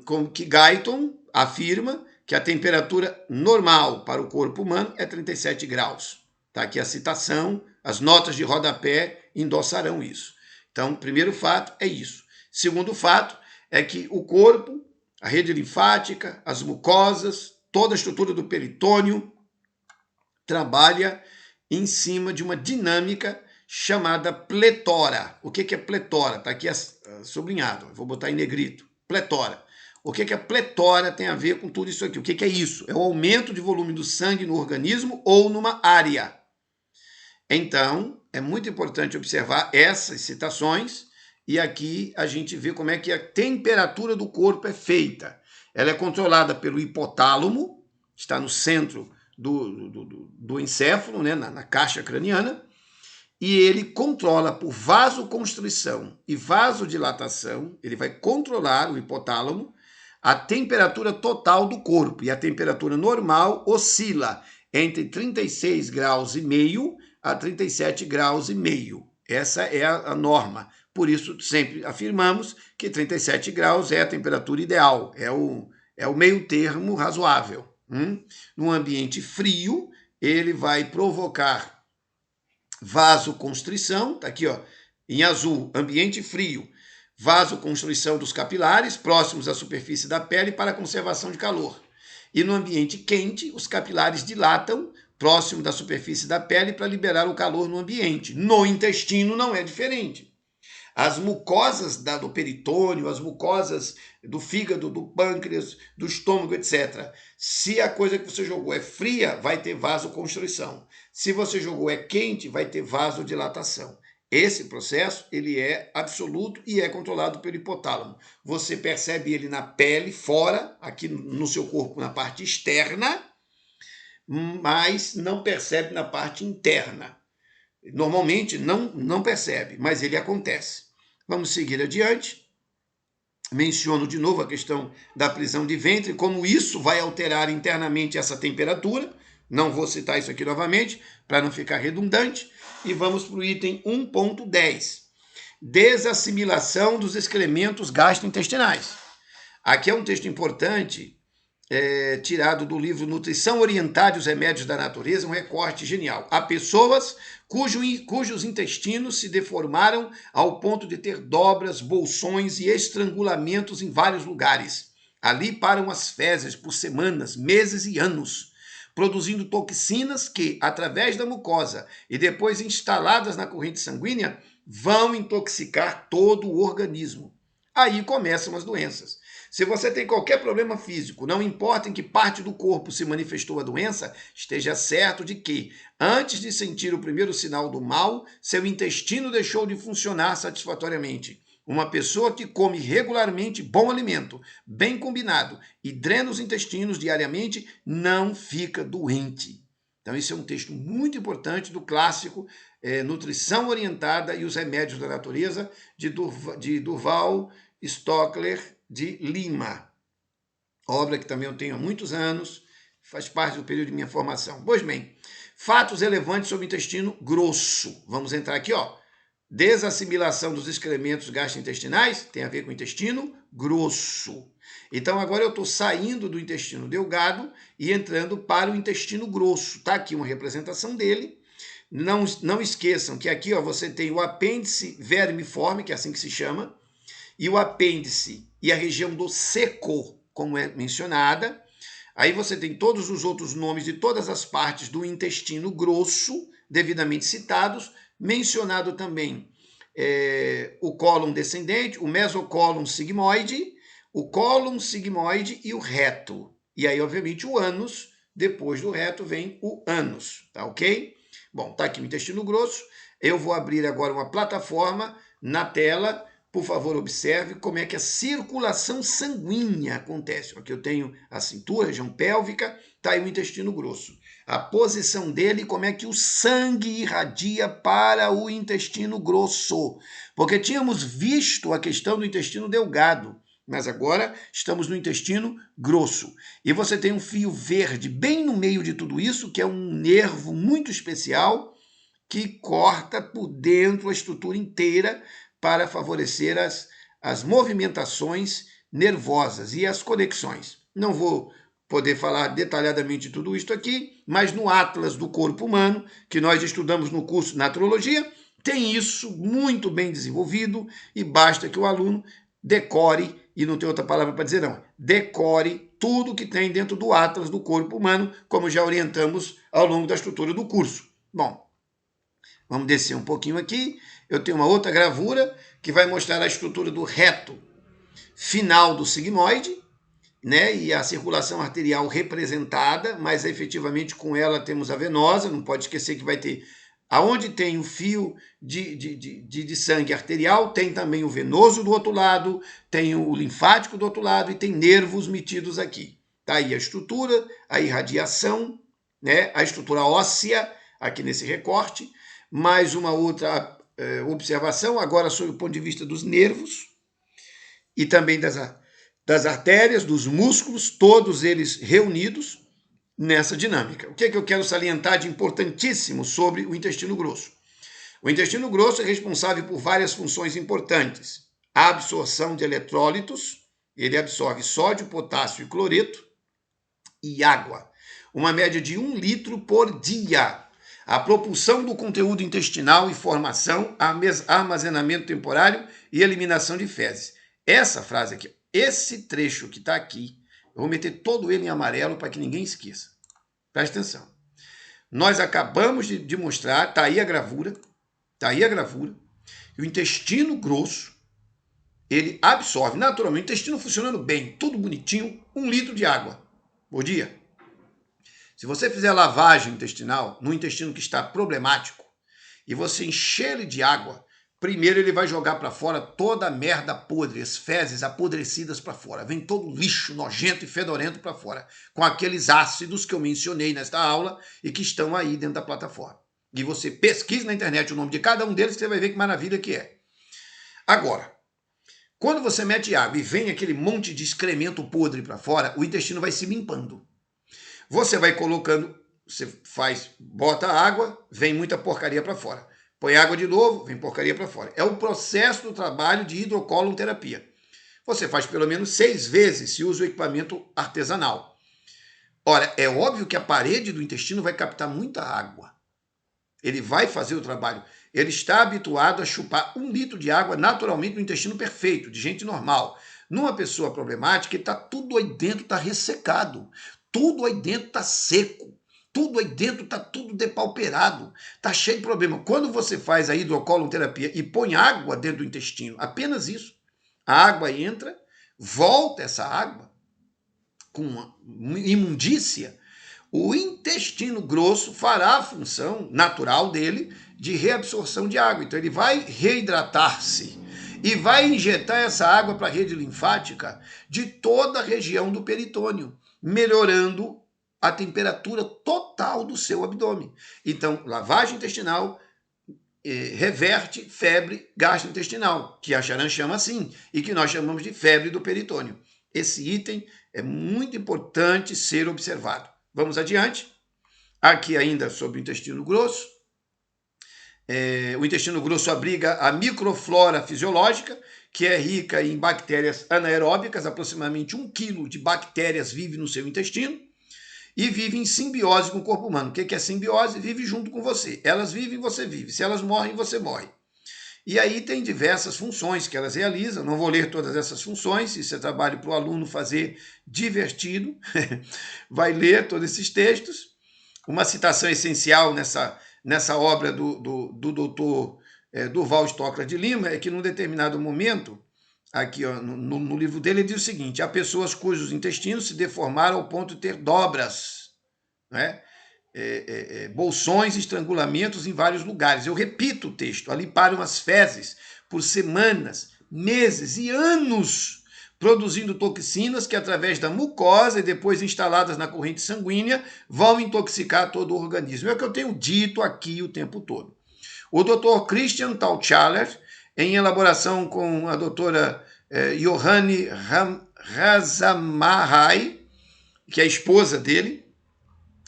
como que Guyton afirma que a temperatura normal para o corpo humano é 37 graus. Está aqui a citação, as notas de rodapé endossarão isso. Então, primeiro fato é isso. Segundo fato é que o corpo, a rede linfática, as mucosas, toda a estrutura do peritônio trabalha em cima de uma dinâmica chamada pletora. O que é pletora? Está aqui sublinhado, vou botar em negrito. Pletora. O que a pletora tem a ver com tudo isso aqui? O que é isso? É o aumento de volume do sangue no organismo ou numa área. Então, é muito importante observar essas citações e aqui a gente vê como é que a temperatura do corpo é feita. Ela é controlada pelo hipotálamo, está no centro do encéfalo, né, na caixa craniana, e ele controla por vasoconstrição e vasodilatação, ele vai controlar, o hipotálamo, a temperatura total do corpo, e a temperatura normal oscila entre 36 graus e meio a 37 graus e meio. Essa é a norma. Por isso, sempre afirmamos que 37 graus é a temperatura ideal, é o meio termo razoável. Num ambiente frio, ele vai provocar vasoconstrição, tá aqui, ó, em azul, ambiente frio, vasoconstrição dos capilares próximos à superfície da pele para a conservação de calor. E no ambiente quente, os capilares dilatam próximo da superfície da pele para liberar o calor no ambiente. No intestino não é diferente. As mucosas do peritônio, as mucosas do fígado, do pâncreas, do estômago, etc. Se a coisa que você jogou é fria, vai ter vasoconstrição. Se você jogou é quente, vai ter vasodilatação. Esse processo ele é absoluto e é controlado pelo hipotálamo. Você percebe ele na pele, fora, aqui no seu corpo, na parte externa, mas não percebe na parte interna. Normalmente não percebe, mas ele acontece. Vamos seguir adiante. Menciono de novo a questão da prisão de ventre, como isso vai alterar internamente essa temperatura. Não vou citar isso aqui novamente, para não ficar redundante. E vamos para o item 1.10. Desassimilação dos excrementos gastrointestinais. Aqui é um texto importante, tirado do livro Nutrição Orientada e os Remédios da Natureza, um recorte genial. Há pessoas cujos intestinos se deformaram ao ponto de ter dobras, bolsões e estrangulamentos em vários lugares. Ali param as fezes por semanas, meses e anos, produzindo toxinas que, através da mucosa e depois instaladas na corrente sanguínea, vão intoxicar todo o organismo. Aí começam as doenças. Se você tem qualquer problema físico, não importa em que parte do corpo se manifestou a doença, esteja certo de que, antes de sentir o primeiro sinal do mal, seu intestino deixou de funcionar satisfatoriamente. Uma pessoa que come regularmente bom alimento, bem combinado, e drena os intestinos diariamente, não fica doente. Então, esse é um texto muito importante do clássico Nutrição Orientada e os Remédios da Natureza, de Durval Stockler de Lima. Obra que também eu tenho há muitos anos, faz parte do período de minha formação. Pois bem, fatos relevantes sobre o intestino grosso. Vamos entrar aqui, ó. Desassimilação dos excrementos gastrointestinais tem a ver com o intestino grosso. Então, agora eu estou saindo do intestino delgado e entrando para o intestino grosso. Está aqui uma representação dele. Não esqueçam que aqui, ó, você tem o apêndice vermiforme, que é assim que se chama, e o apêndice e a região do seco, como é mencionada. Aí você tem todos os outros nomes de todas as partes do intestino grosso, devidamente citados, mencionado também o cólon descendente, o mesocólon sigmoide, o cólon sigmoide e o reto. E aí, obviamente, o ânus, depois do reto vem o ânus, tá ok? Bom, tá aqui o intestino grosso. Eu vou abrir agora uma plataforma na tela. Por favor, observe como é que a circulação sanguínea acontece. Aqui eu tenho a cintura, a região pélvica, tá aí o intestino grosso. A posição dele, como é que o sangue irradia para o intestino grosso. Porque tínhamos visto a questão do intestino delgado, mas agora estamos no intestino grosso. E você tem um fio verde bem no meio de tudo isso, que é um nervo muito especial, que corta por dentro a estrutura inteira para favorecer as movimentações nervosas e as conexões. Não vou poder falar detalhadamente de tudo isso aqui, mas no Atlas do Corpo Humano, que nós estudamos no curso Naturologia, tem isso muito bem desenvolvido e basta que o aluno decore, e não tem outra palavra para dizer não, decore tudo que tem dentro do Atlas do Corpo Humano, como já orientamos ao longo da estrutura do curso. Bom, vamos descer um pouquinho aqui. Eu tenho uma outra gravura que vai mostrar a estrutura do reto final do sigmoide, né? E a circulação arterial representada, mas efetivamente com ela temos a venosa. Não pode esquecer que vai ter, aonde tem o fio de sangue arterial, tem também o venoso do outro lado, tem o linfático do outro lado e tem nervos metidos aqui. Tá aí a estrutura, a irradiação, né? A estrutura óssea aqui nesse recorte. Mais uma outra observação, agora sob o ponto de vista dos nervos e também das artérias, dos músculos, todos eles reunidos nessa dinâmica. O que é que eu quero salientar de importantíssimo sobre o intestino grosso? O intestino grosso é responsável por várias funções importantes. A absorção de eletrólitos, ele absorve sódio, potássio e cloreto e água. Uma média de 1 litro por dia. A propulsão do conteúdo intestinal e formação, armazenamento temporário e eliminação de fezes. Essa frase aqui, esse trecho que está aqui, eu vou meter todo ele em amarelo para que ninguém esqueça. Presta atenção. Nós acabamos de mostrar, está aí a gravura, e o intestino grosso, ele absorve naturalmente, o intestino funcionando bem, tudo bonitinho, 1 litro de água por dia. Se você fizer lavagem intestinal no intestino que está problemático e você encher ele de água, primeiro ele vai jogar para fora toda a merda podre, as fezes apodrecidas para fora. Vem todo o lixo nojento e fedorento para fora, com aqueles ácidos que eu mencionei nesta aula e que estão aí dentro da plataforma. E você pesquise na internet o nome de cada um deles, você vai ver que maravilha que é. Agora, quando você mete água e vem aquele monte de excremento podre para fora, o intestino vai se limpando. Você vai colocando, bota água, vem muita porcaria para fora. Põe água de novo, vem porcaria para fora. É o processo do trabalho de hidrocolonterapia. Você faz pelo menos 6 vezes se usa o equipamento artesanal. Ora, é óbvio que a parede do intestino vai captar muita água. Ele vai fazer o trabalho. Ele está habituado a chupar 1 litro de água naturalmente no intestino perfeito, de gente normal. Numa pessoa problemática, está tudo aí dentro, está ressecado. Tudo aí dentro está seco, tudo aí dentro está tudo depauperado, está cheio de problema. Quando você faz a hidrocolonterapia e põe água dentro do intestino, apenas isso, a água entra, volta essa água com uma imundícia, o intestino grosso fará a função natural dele de reabsorção de água. Então ele vai reidratar-se e vai injetar essa água para a rede linfática de toda a região do peritônio, melhorando a temperatura total do seu abdômen. Então, lavagem intestinal, reverte febre gastrointestinal, que a Charan chama assim, e que nós chamamos de febre do peritônio. Esse item é muito importante ser observado. Vamos adiante. Aqui ainda sobre o intestino grosso. O intestino grosso abriga a microflora fisiológica, que é rica em bactérias anaeróbicas, aproximadamente 1 quilo de bactérias vive no seu intestino, e vive em simbiose com o corpo humano. O que é simbiose? Vive junto com você. Elas vivem, você vive. Se elas morrem, você morre. E aí tem diversas funções que elas realizam. Não vou ler todas essas funções, isso é trabalho para o aluno fazer divertido. Vai ler todos esses textos. Uma citação essencial nessa obra do doutor Durval Stockler de Lima é que, num determinado momento, aqui ó, no livro dele, ele diz o seguinte: há pessoas cujos intestinos se deformaram ao ponto de ter dobras, né? Bolsões e estrangulamentos em vários lugares. Eu repito o texto: ali param as fezes por semanas, meses e anos, produzindo toxinas que, através da mucosa e depois instaladas na corrente sanguínea, vão intoxicar todo o organismo. É o que eu tenho dito aqui o tempo todo. O Dr. Christian Tauchaler, em elaboração com a doutora Johanne Razamahai, que é a esposa dele,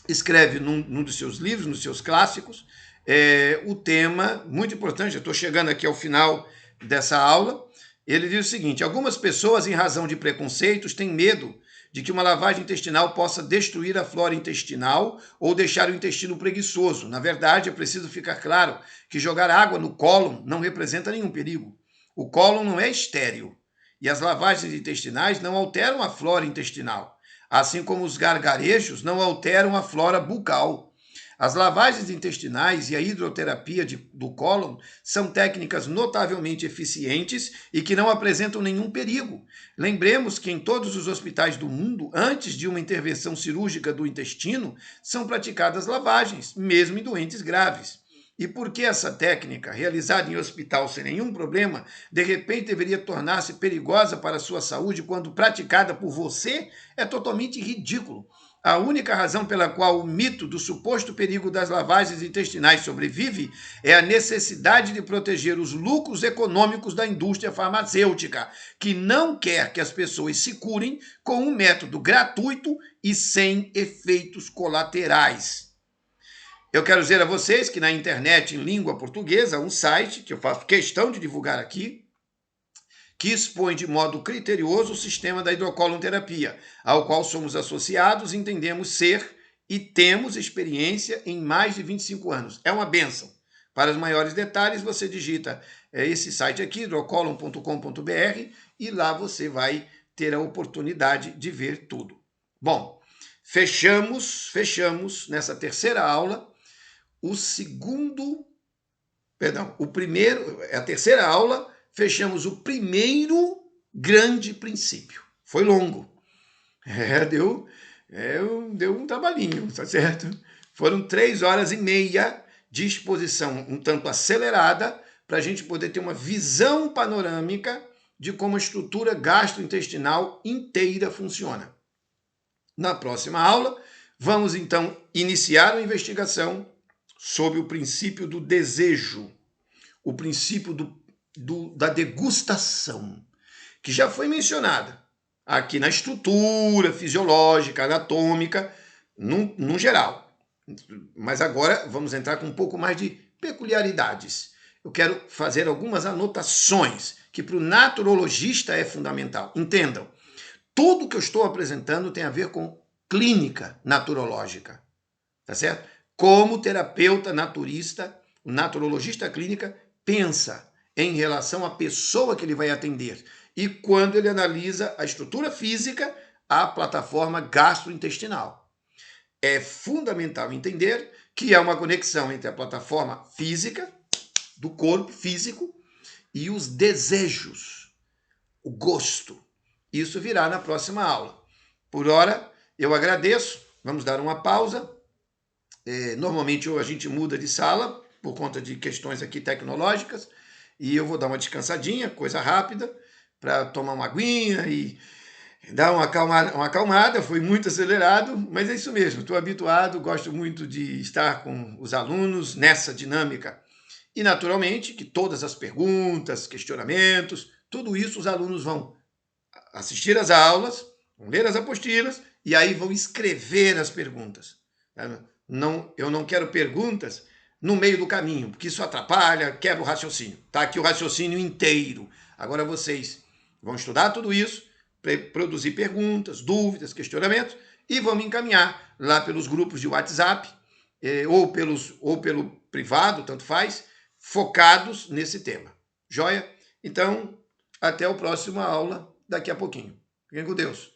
escreve num dos seus livros, nos seus clássicos, o tema, muito importante, eu estou chegando aqui ao final dessa aula, ele diz o seguinte: algumas pessoas, em razão de preconceitos, têm medo de que uma lavagem intestinal possa destruir a flora intestinal ou deixar o intestino preguiçoso. Na verdade, é preciso ficar claro que jogar água no cólon não representa nenhum perigo. O cólon não é estéril e as lavagens intestinais não alteram a flora intestinal, assim como os gargarejos não alteram a flora bucal. As lavagens intestinais e a hidroterapia do cólon são técnicas notavelmente eficientes e que não apresentam nenhum perigo. Lembremos que em todos os hospitais do mundo, antes de uma intervenção cirúrgica do intestino, são praticadas lavagens, mesmo em doentes graves. E por que essa técnica, realizada em hospital sem nenhum problema, de repente deveria tornar-se perigosa para a sua saúde quando praticada por você? É totalmente ridículo. A única razão pela qual o mito do suposto perigo das lavagens intestinais sobrevive é a necessidade de proteger os lucros econômicos da indústria farmacêutica, que não quer que as pessoas se curem com um método gratuito e sem efeitos colaterais. Eu quero dizer a vocês que na internet, em língua portuguesa, um site que eu faço questão de divulgar aqui, que expõe de modo criterioso o sistema da hidrocolonterapia, ao qual somos associados, entendemos ser e temos experiência em mais de 25 anos. É uma bênção. Para os maiores detalhes, você digita esse site aqui, hidrocolon.com.br, e lá você vai ter a oportunidade de ver tudo. Bom, fechamos nessa terceira aula a terceira aula. Fechamos o primeiro grande princípio. Foi longo. Deu um trabalhinho, tá certo? Foram 3h30 de exposição um tanto acelerada para a gente poder ter uma visão panorâmica de como a estrutura gastrointestinal inteira funciona. Na próxima aula, vamos então iniciar uma investigação sobre o princípio do desejo, o princípio da degustação, que já foi mencionada aqui na estrutura fisiológica, anatômica, no geral. Mas agora vamos entrar com um pouco mais de peculiaridades. Eu quero fazer algumas anotações que para o naturologista é fundamental. Entendam, tudo que eu estou apresentando tem a ver com clínica naturológica, tá certo? Como o terapeuta naturista, o naturologista clínica, pensa em relação à pessoa que ele vai atender e quando ele analisa a estrutura física, a plataforma gastrointestinal. É fundamental entender que há uma conexão entre a plataforma física, do corpo físico, e os desejos, o gosto. Isso virá na próxima aula. Por hora, eu agradeço. Vamos dar uma pausa. Normalmente a gente muda de sala por conta de questões aqui tecnológicas e eu vou dar uma descansadinha, coisa rápida, para tomar uma aguinha e dar uma acalmada. Foi muito acelerado, mas é isso mesmo, estou habituado, gosto muito de estar com os alunos nessa dinâmica. E, naturalmente, que todas as perguntas, questionamentos, tudo isso os alunos vão assistir às aulas, vão ler as apostilas e aí vão escrever as perguntas. Não, eu não quero perguntas no meio do caminho, porque isso atrapalha, quebra o raciocínio. Está aqui o raciocínio inteiro. Agora vocês vão estudar tudo isso, produzir perguntas, dúvidas, questionamentos e vão me encaminhar lá pelos grupos de WhatsApp ou pelo privado, tanto faz, focados nesse tema. Joia? Então, até a próxima aula daqui a pouquinho. Fiquem com Deus.